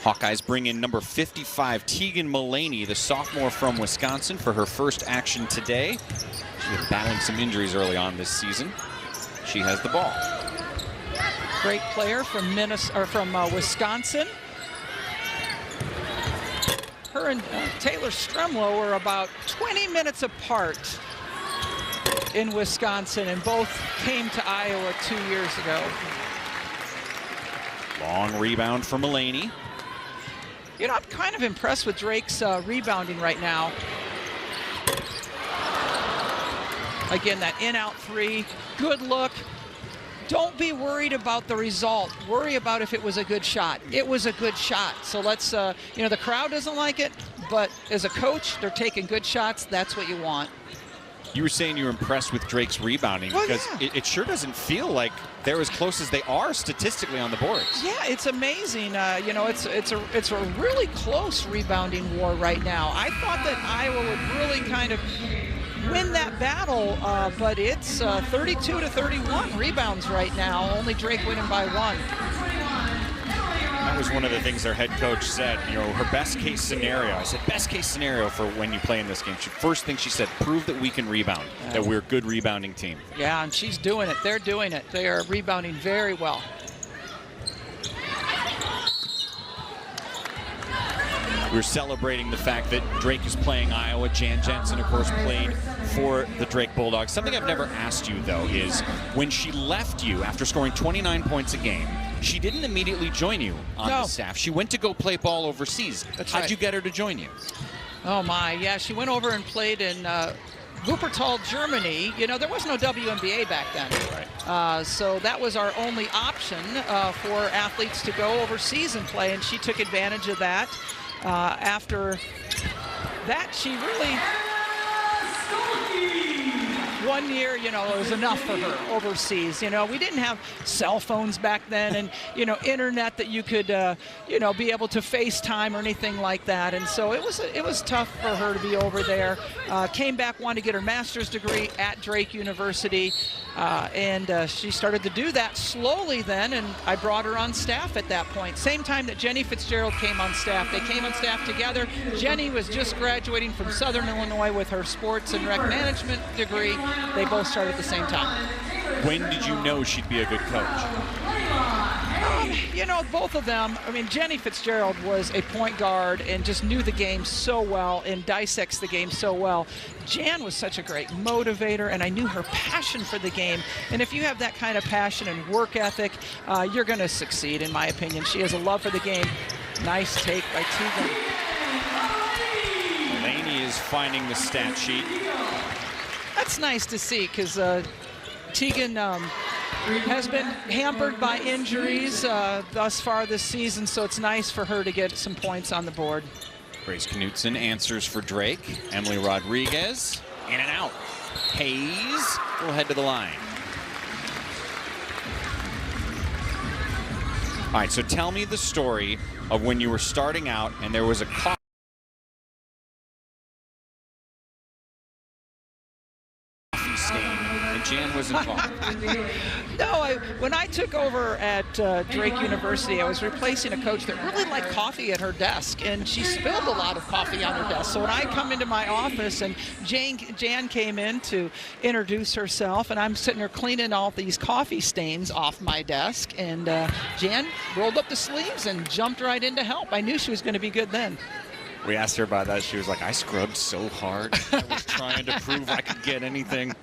Hawkeyes bring in number 55, Tegan Mullaney, the sophomore from Wisconsin, for her first action today. She was battling some injuries early on this season. She has the ball. Great player from Wisconsin. Her and Taylor Stremlow were about 20 minutes apart in Wisconsin, and both came to Iowa 2 years ago. Long rebound for Mullaney. You know, I'm kind of impressed with Drake's rebounding right now. Again, that in-out three, good look. Don't be worried about the result. Worry about if it was a good shot. It was a good shot. So let's, you know, the crowd doesn't like it, but as a coach, they're taking good shots. That's what you want. You were saying you were impressed with Drake's rebounding, because it sure doesn't feel like they're as close as they are statistically on the boards. Yeah, it's amazing. You know, it's a really close rebounding war right now. I thought that Iowa would really kind of win that battle, but it's 32-31 rebounds right now. Only Drake winning by 1. That was one of the things their head coach said, you know, her best case scenario. I said, best case scenario for when you play in this game. First thing she said, prove that we can rebound, that we're a good rebounding team. Yeah, and she's doing it. They're doing it. They are rebounding very well. We're celebrating the fact that Drake is playing Iowa. Jan Jensen, of course, played for the Drake Bulldogs. Something I've never asked you, though, is when she left you after scoring 29 points a game, she didn't immediately join you on the staff. She went to go play ball overseas. How'd you get her to join you? Oh, my. Yeah, she went over and played in Wuppertal, Germany. You know, there was no WNBA back then. Right. So that was our only option for athletes to go overseas and play, and she took advantage of that. After that, she really, 1 year, you know, it was enough for her overseas. You know, we didn't have cell phones back then and, you know, internet that you could, you know, be able to FaceTime or anything like that. And so it was tough for her to be over there. Came back, wanted to get her master's degree at Drake University. And she started to do that slowly then, and I brought her on staff at that point. Same time that Jenny Fitzgerald came on staff. They came on staff together. Jenny was just graduating from Southern Illinois with her sports and rec management degree. They both started at the same time. When did you know she'd be a good coach? You know, both of them. I mean, Jenny Fitzgerald was a point guard and just knew the game so well and dissects the game so well. Jan was such a great motivator, and I knew her passion for the game. And if you have that kind of passion and work ethic, you're going to succeed, in my opinion. She has a love for the game. Nice take by Tegan. Mullaney is finding the stat sheet. That's nice to see, because Tegan has been hampered by injuries thus far this season, so it's nice for her to get some points on the board. Grace Knutson answers for Drake. Emily Rodriguez, in and out. Hayes will head to the line. All right, so tell me the story of when you were starting out and there was a coffee stain and Jan was involved. No, when I took over at Drake University, I was replacing a coach that really liked coffee at her desk, and she spilled a lot of coffee on her desk. So when I come into my office, and Jan came in to introduce herself, and I'm sitting there cleaning all these coffee stains off my desk, and Jan rolled up the sleeves and jumped right in to help. I knew she was going to be good then. We asked her about that. She was like, I scrubbed so hard. I was trying to prove I could get anything.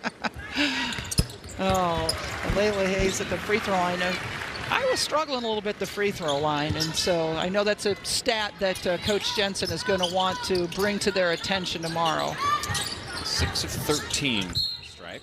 Oh, Layla Hayes at the free throw line. I was struggling a little bit at the free throw line, and so I know that's a stat that Coach Jensen is going to want to bring to their attention tomorrow. 6 of 13, Stripe.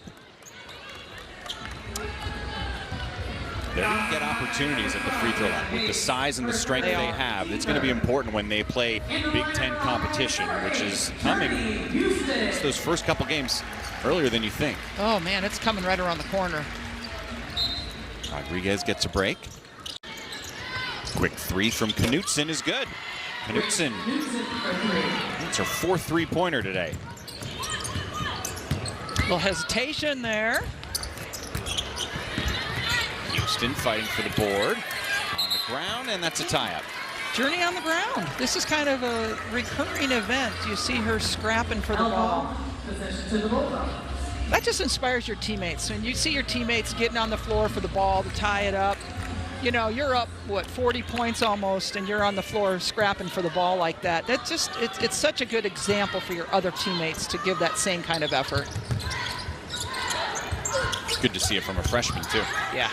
They're going to get opportunities at the free throw line. With the size and the strength they have, it's going to be important when they play Big Ten competition, which is coming. It's those first couple games earlier than you think. Oh, man, it's coming right around the corner. Rodriguez gets a break. Quick three from Knutson is good. Knutson, that's her fourth three-pointer today. A little hesitation there. Houston fighting for the board. On the ground, and that's a tie-up. Journey on the ground. This is kind of a recurring event. You see her scrapping for the ball. That just inspires your teammates. When you see your teammates getting on the floor for the ball to tie it up, you know, you're up, what, 40 points almost, and you're on the floor scrapping for the ball like that. That just, it's such a good example for your other teammates to give that same kind of effort. It's good to see it from a freshman, too. Yeah.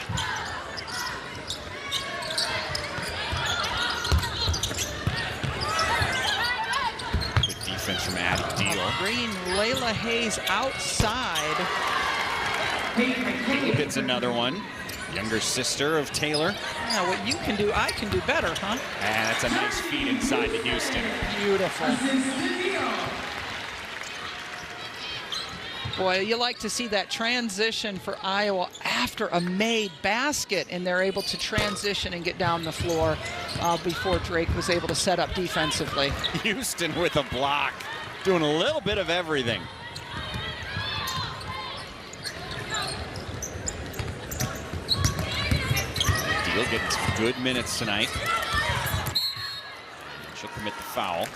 Defense from Addie Deal. Bringing Layla Hayes outside. Hits another one. Younger sister of Taylor. Yeah, what you can do, I can do better, huh? And that's a nice feed inside to Houston. Beautiful. Boy, you like to see that transition for Iowa after a made basket, and they're able to transition and get down the floor before Drake was able to set up defensively. Houston with a block, doing a little bit of everything. Deal getting some good minutes tonight. She'll commit the foul.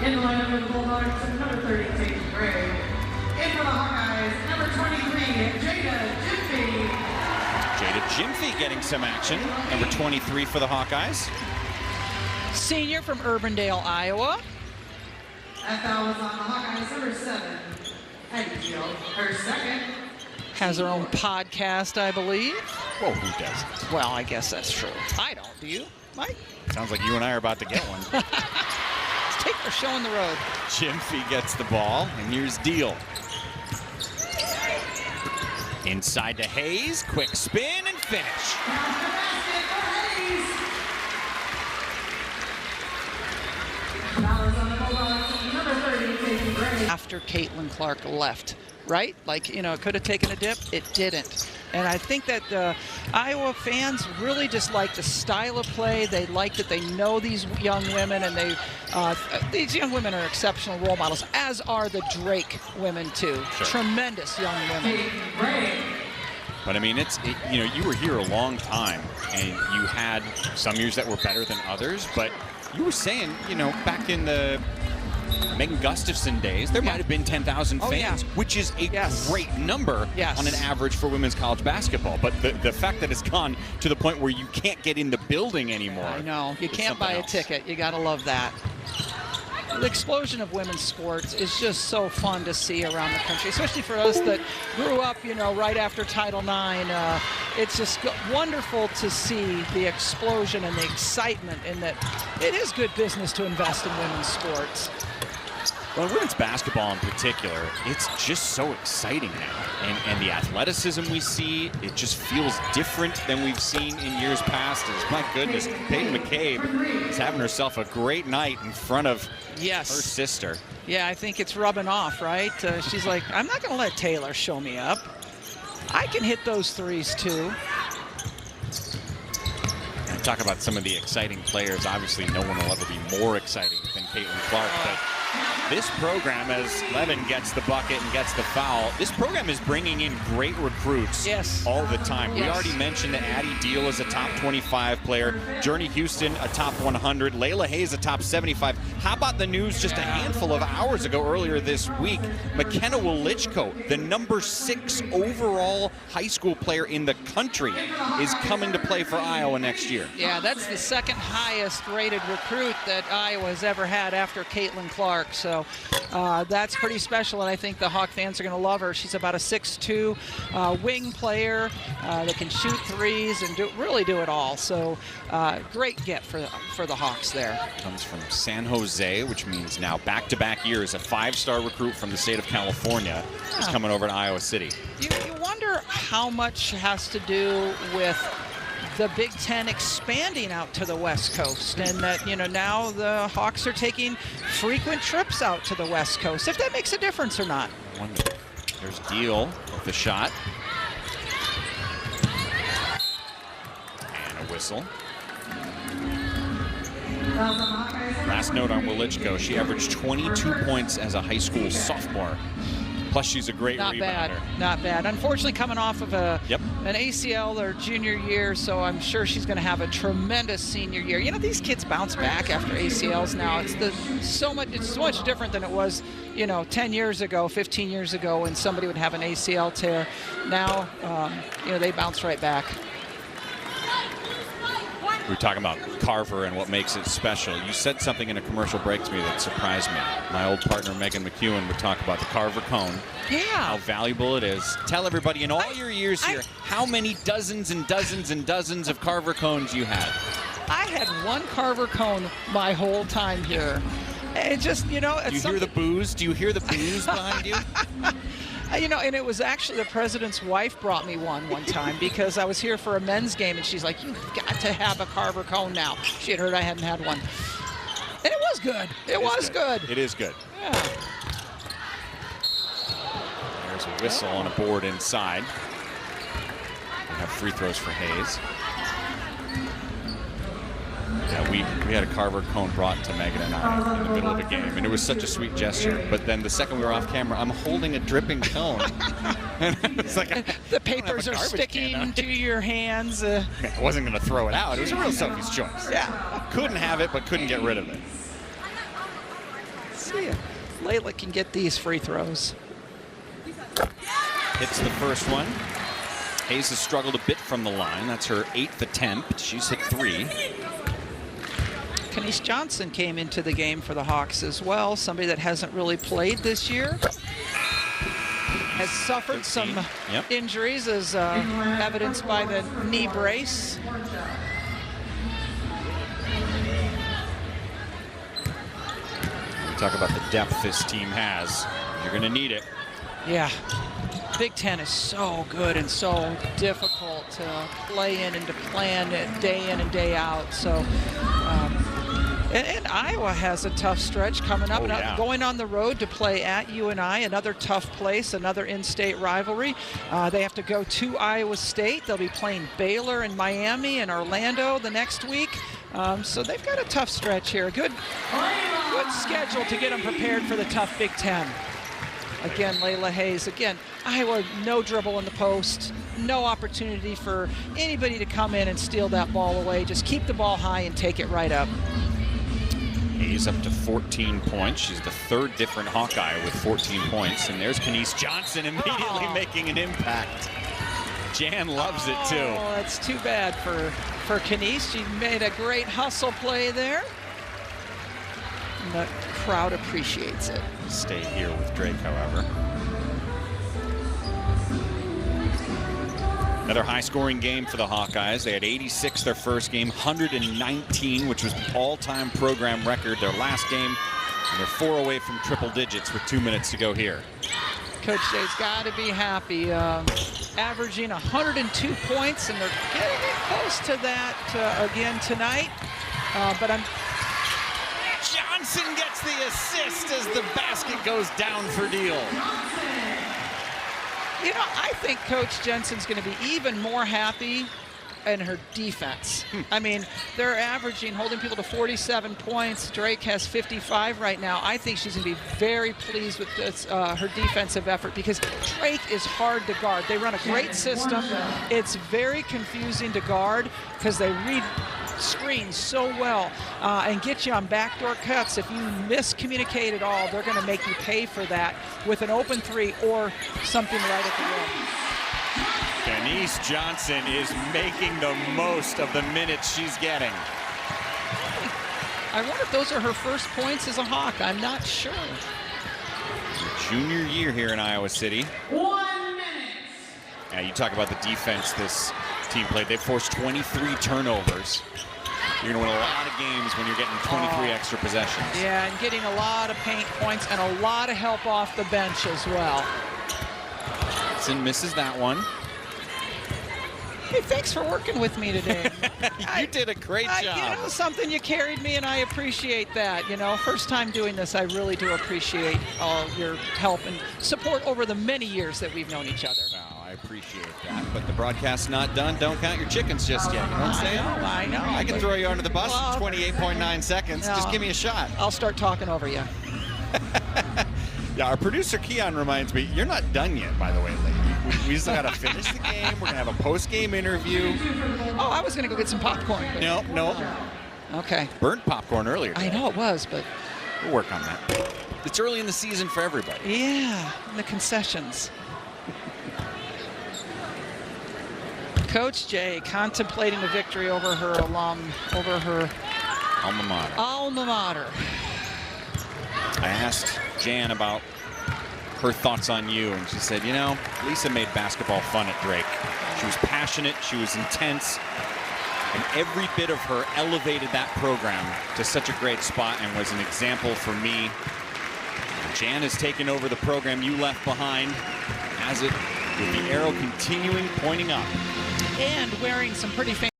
In the lineup with the Bulldogs, number 30, Jason Gray. In for the Hawkeyes, number 23, Jada Jimphy. Jada Jimphy getting some action. Number 23 for the Hawkeyes. Senior from Urbandale, Iowa. That foul was on the Hawkeyes, number 7, Addie Deal. Her second. Has her own podcast, I believe. Whoa, who doesn't? Well, I guess that's true. I don't. Do you, Mike? Sounds like you and I are about to get one. Let's take her show on the road. Jimphy gets the ball, and here's Deal. Inside to Hayes, quick spin and finish. After Caitlin Clark left, right? Like, you know, it could have taken a dip. It didn't. And I think that Iowa fans really just like the style of play. They like that they know these young women, and these young women are exceptional role models, as are the Drake women too. Sure. Tremendous young women. But I mean, you know, you were here a long time, and you had some years that were better than others, but you were saying, you know, back in the Megan Gustafson days, there might have been 10,000 fans, which is a great number on an average for women's college basketball. But the fact that it's gone to the point where you can't get in the building anymore. I know. You can't buy a ticket. You got to love that. The explosion of women's sports is just so fun to see around the country, especially for us that grew up, you know, right after Title IX. It's just wonderful to see the explosion and the excitement, and that it is good business to invest in women's sports. Well, women's basketball in particular, it's just so exciting now. And the athleticism we see, it just feels different than we've seen in years past. As, my goodness, Peyton McCabe is having herself a great night in front of her sister. Yeah, I think it's rubbing off, right? She's like, I'm not going to let Taylor show me up. I can hit those threes, too. And talk about some of the exciting players. Obviously, no one will ever be more exciting than Caitlin Clark, but this program, as Levin gets the bucket and gets the foul, this program is bringing in great recruits all the time. We already mentioned that Addie Deal is a top 25 player, Journey Houston a top 100, Layla Hayes a top 75. How about the news just a handful of hours ago, earlier this week, McKenna Wolichko, the number 6 overall high school player in the country, is coming to play for Iowa next year. Yeah, that's the second highest rated recruit that Iowa has ever had after Caitlin Clark. So that's pretty special, and I think the Hawk fans are going to love her. She's about a 6'2" wing player that can shoot threes and really do it all. So great get for the Hawks there. Comes from San Jose, which means now back-to-back years, a 5-star recruit from the state of California is coming over to Iowa City. You wonder how much has to do with the Big Ten expanding out to the West Coast, and that, you know, now the Hawks are taking frequent trips out to the West Coast, if that makes a difference or not. I wonder. There's Deal with the shot. And a whistle. Last note on Wolichko, she averaged 22 points as a high school sophomore Plus, she's a great Not rebounder. bad, not bad. Unfortunately, coming off of an Yep. ACL their junior year, so I'm sure she's going to have a tremendous senior year. You know, these kids bounce back after ACLs now. It's so much different than it was, 10 years ago, 15 years ago when somebody would have an ACL tear. Now, they bounce right back. We were talking about Carver and what makes it special. You said something in a commercial break to me that surprised me. My old partner, Megan McEwen, would talk about the Carver cone. Yeah. How valuable it is. Tell everybody, in all your years here, how many dozens and dozens and dozens of Carver cones you had. I had one Carver cone my whole time here. It just, it's Do you hear the booze? Do you hear the booze behind you? And it was actually the president's wife brought me one time because I was here for a men's game, and she's like, "You've got to have a Carver cone now." She had heard I hadn't had one. And it was good. It was good. It is good. Yeah. There's a whistle on a board inside. We have free throws for Hayes. Yeah, we had a Carver cone brought to Megan and I in the middle of a game, and it was such a sweet gesture. But then the second we were off camera, I'm holding a dripping cone. And it's like, the papers are sticking to your hands. I wasn't going to throw it out. It was a real Sophie's choice. Yeah. Couldn't have it, but couldn't get rid of it. Let's see if Layla can get these free throws. Hits the first one. Hayes has struggled a bit from the line. That's her 8th attempt. She's hit 3. Kenise Johnson came into the game for the Hawks as well, somebody that hasn't really played this year. Has suffered 13. some injuries as evidenced by the knee brace. We talk about the depth this team has. You're going to need it. Yeah. Big Ten is so good and so difficult to play in and to plan it day in and day out. So, and Iowa has a tough stretch coming up. Going on the road to play at UNI, another tough place, another in-state rivalry. They have to go to Iowa State. They'll be playing Baylor and Miami and Orlando the next week. So they've got a tough stretch here. Good schedule to get them prepared for the tough Big Ten. Again, Layla Hayes. Again, Iowa, no dribble in the post. No opportunity for anybody to come in and steal that ball away. Just keep the ball high and take it right up. Hayes up to 14 points. She's the 3rd different Hawkeye with 14 points. And there's Kenise Johnson immediately making an impact. Jan loves it too. Oh, that's too bad for Kenise. She made a great hustle play there. And the crowd appreciates it. Stay here with Drake, however. Another high-scoring game for the Hawkeyes. They had 86 their first game, 119, which was the all-time program record their last game. And they're 4 away from triple digits with 2 minutes to go here. Coach Day's got to be happy. Averaging 102 points, and they're getting close to that again tonight. But Johnson gets the assist as the basket goes down for Deal. I think Coach Jensen's going to be even more happy in her defense. I mean, they're averaging, holding people to 47 points. Drake has 55 right now. I think she's going to be very pleased with this, her defensive effort, because Drake is hard to guard. They run a great system. It's very confusing to guard because they read screens so well and get you on backdoor cuts. If you miscommunicate at all, they're going to make you pay for that with an open 3 or something right at the rim. Kenise Johnson is making the most of the minutes she's getting. I wonder if those are her first points as a Hawk. I'm not sure. Junior year here in Iowa City. 1 minute. Yeah, you talk about the defense this team played. They forced 23 turnovers. You're going to win a lot of games when you're getting 23 extra possessions. Yeah, and getting a lot of paint points and a lot of help off the bench as well. Johnson misses that one. Hey, thanks for working with me today. You did a great job. Something, you carried me, and I appreciate that. First time doing this, I really do appreciate all your help and support over the many years that we've known each other. Wow, I appreciate that. But the broadcast's not done. Don't count your chickens just yet. You know what I'm saying? I know. I can throw you under the bus in 28.9 seconds. No, just give me a shot. I'll start talking over you. Yeah, our producer Keon reminds me, you're not done yet, by the way, lady. We still got to finish the game. We're going to have a post-game interview. Oh, I was going to go get some popcorn. But... No. Okay. Burnt popcorn earlier today. I know it was, but... We'll work on that. It's early in the season for everybody. Yeah, the concessions. Coach Jay contemplating a victory over her Alma mater. Alma mater. I asked Jan about her thoughts on you, and she said, you know, Lisa made basketball fun at Drake. She was passionate, she was intense, and every bit of her elevated that program to such a great spot and was an example for me. Jan has taken over the program you left behind, as it with the arrow continuing pointing up. And wearing some pretty fancy